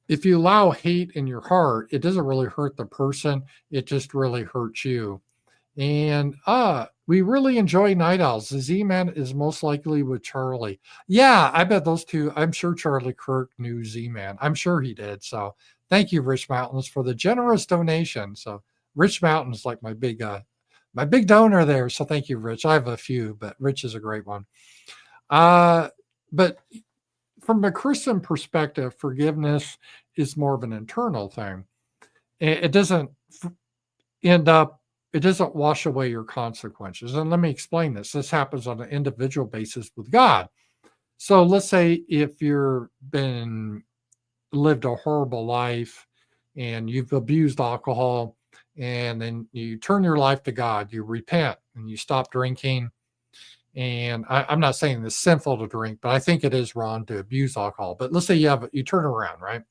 allow hate in your heart, it doesn't really hurt the person. It just really hurts you. And we really enjoy night owls. The Z-Man is most likely with Charlie. Yeah, I bet those two. I'm sure Charlie Kirk knew Z-Man. I'm sure he did. So thank you, Rich Mountains, for the generous donation. So Rich Mountains, like my big donor there. So thank you, Rich. I have a few, but Rich is a great one. But from a Christian perspective, forgiveness is more of an internal thing. It doesn't it doesn't wash away your consequences. And let me explain this. This happens on an individual basis with God. So let's say if you've lived a horrible life and you've abused alcohol, and then you turn your life to God, you repent and you stop drinking. And I'm not saying it's sinful to drink, but I think it is wrong to abuse alcohol. But let's say you turn around, right?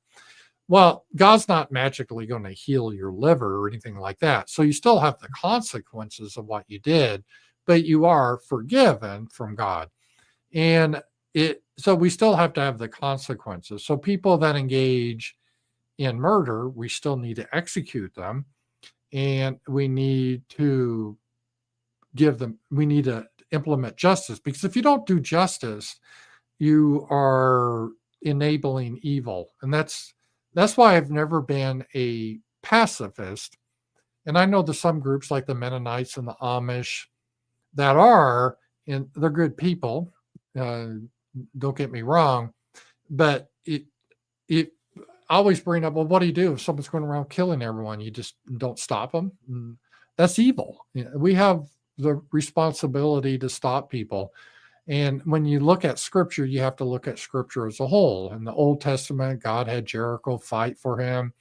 Well, God's not magically going to heal your liver or anything like that. So you still have the consequences of what you did, but you are forgiven from God. And so we still have to have the consequences. So people that engage in murder, we still need to execute them. And we need to implement justice, because if you don't do justice, you are enabling evil. And that's why I've never been a pacifist. And I know there's some groups like the Mennonites and the Amish that are, and they're good people. Don't get me wrong, but it always bring up, well, what do you do if someone's going around killing everyone? You just don't stop them. That's evil. We have the responsibility to stop people. And when you look at scripture, you have to look at scripture as a whole. In the Old Testament, God had Jericho fight for him.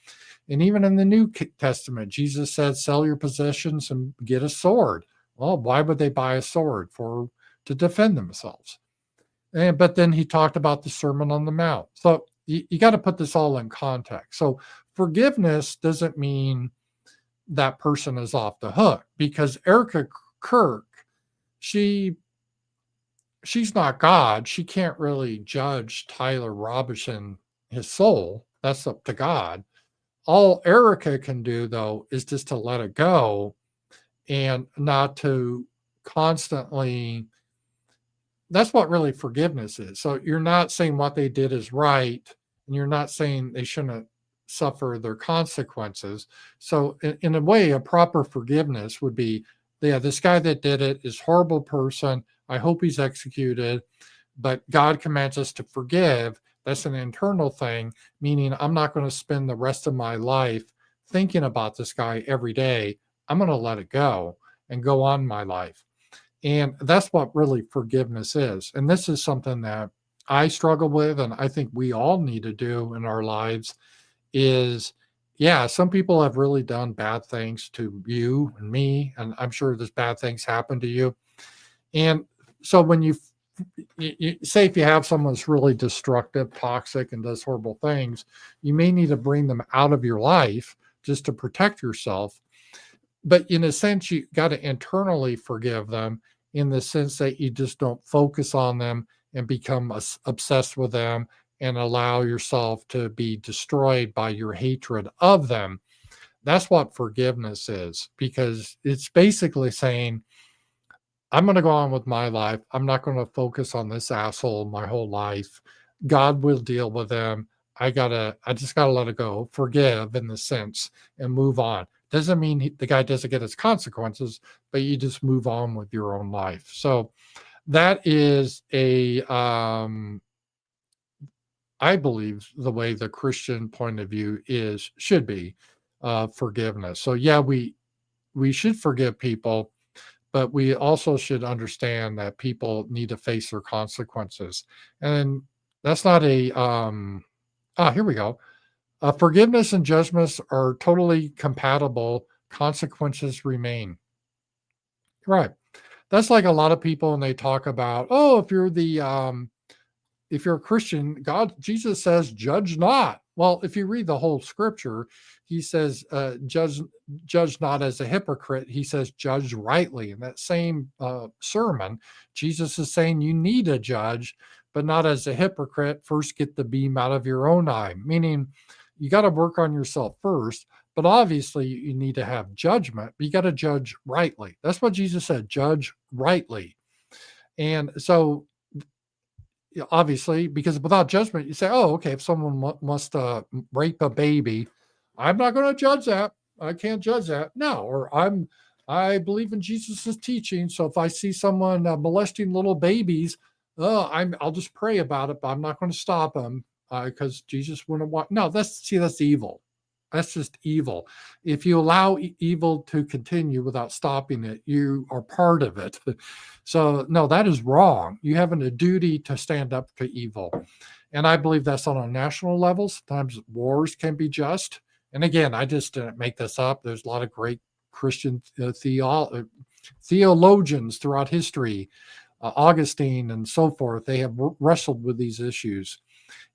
And even in the New Testament, Jesus said, sell your possessions and get a sword. Well, why would they buy a sword? To defend themselves. But then he talked about the Sermon on the Mount. So you got to put this all in context. So forgiveness doesn't mean that person is off the hook, because Erica Kirk, she's not God. She can't really judge Tyler Robinson, his soul. That's up to God. All Erica can do, though, is just to let it go and not to constantly. That's what really forgiveness is. So you're not saying what they did is right, and you're not saying they shouldn't suffer their consequences. So in a way, a proper forgiveness would be, yeah, this guy that did it is a horrible person. I hope he's executed, but God commands us to forgive. That's an internal thing, meaning I'm not going to spend the rest of my life thinking about this guy every day. I'm going to let it go and go on my life. And that's what really forgiveness is. And this is something that I struggle with, and I think we all need to do in our lives is, yeah, some people have really done bad things to you and me, and I'm sure there's bad things happen to you. And so when you say, if you have someone that's really destructive, toxic, and does horrible things, you may need to bring them out of your life just to protect yourself. But in a sense, you got to internally forgive them, in the sense that you just don't focus on them and become obsessed with them and allow yourself to be destroyed by your hatred of them. That's what forgiveness is, because it's basically saying, I'm going to go on with my life. I'm not going to focus on this asshole my whole life. God will deal with them. I just gotta let it go, forgive in the sense, and move on. Doesn't mean the guy doesn't get his consequences, but you just move on with your own life. So that is I believe the way the Christian point of view should be forgiveness. So yeah, we should forgive people, but we also should understand that people need to face their consequences. And that's not here we go. Forgiveness and judgments are totally compatible. Consequences remain. Right. That's like a lot of people, and they talk about, oh, if you're a Christian, Jesus says, judge not. Well, if you read the whole scripture, he says, judge not as a hypocrite. He says, judge rightly. In that same sermon, Jesus is saying you need a judge, but not as a hypocrite. First, get the beam out of your own eye, meaning you got to work on yourself first. But obviously, you need to have judgment, but you got to judge rightly. That's what Jesus said, judge rightly. And so, obviously, because without judgment, you say, oh, okay, if someone must rape a baby, I'm not going to judge that. I can't judge that. No, or I believe in Jesus's teaching. So if I see someone molesting little babies, I'll just pray about it, but I'm not going to stop them because Jesus wouldn't want. No, that's evil. That's just evil. If you allow evil to continue without stopping it, you are part of it. So, no, that is wrong. You have a duty to stand up to evil. And I believe that's on a national level. Sometimes wars can be just. And again, I just didn't make this up. There's a lot of great Christian theologians throughout history, Augustine and so forth. They have wrestled with these issues.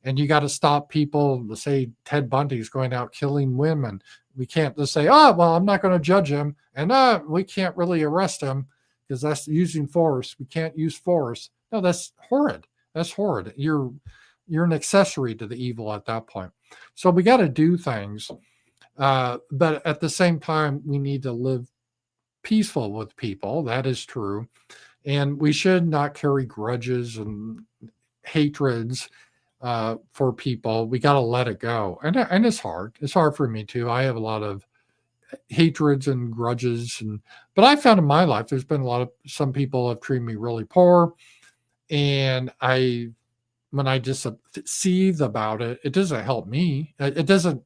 And you got to stop people. Let's say Ted Bundy's going out killing women. We can't just say, oh, well, I'm not going to judge him. And we can't really arrest him because that's using force. We can't use force. No, that's horrid. That's horrid. You're an accessory to the evil at that point. So we got to do things. But at the same time, we need to live peaceful with people. That is true. And we should not carry grudges and hatreds for people. We got to let it go. And it's hard. It's hard for me too. I have a lot of hatreds and grudges. But I found in my life, there's been some people have treated me really poor. And when I just seethe about it, it doesn't help me. It doesn't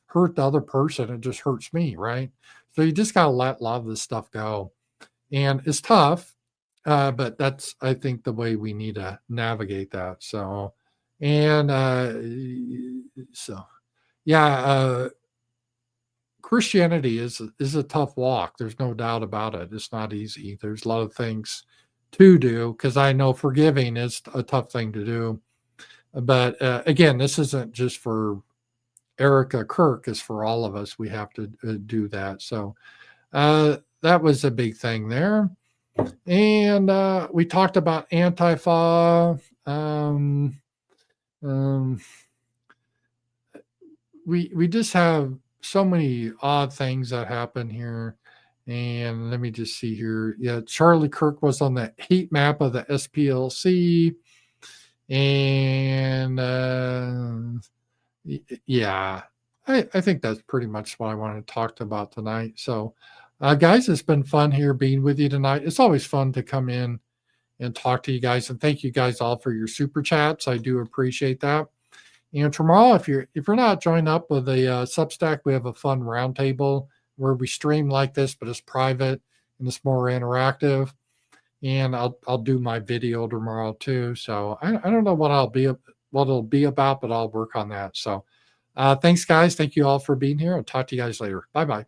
hurt the other person. It just hurts me, right? So you just got to let a lot of this stuff go. And it's tough, but that's, I think, the way we need to navigate that. So, and yeah, Christianity is a tough walk. There's no doubt about it. It's not easy. There's a lot of things to do, because I know forgiving is a tough thing to do. But again, this isn't just for Erica Kirk, it's for all of us. We have to do that. So that was a big thing there. And we talked about Antifa. We just have so many odd things that happen here. And let me just see here. Yeah, Charlie Kirk was on the heat map of the SPLC. And yeah, I think that's pretty much what I wanted to talk about tonight. So, guys, it's been fun here being with you tonight. It's always fun to come in and talk to you guys. And thank you guys all for your super chats. I do appreciate that. And tomorrow, if you're not joined up with a Substack, we have a fun roundtable where we stream like this, but it's private and it's more interactive. And I'll do my video tomorrow too. So I don't know what it'll be about, but I'll work on that. So thanks, guys. Thank you all for being here. I'll talk to you guys later. Bye-bye.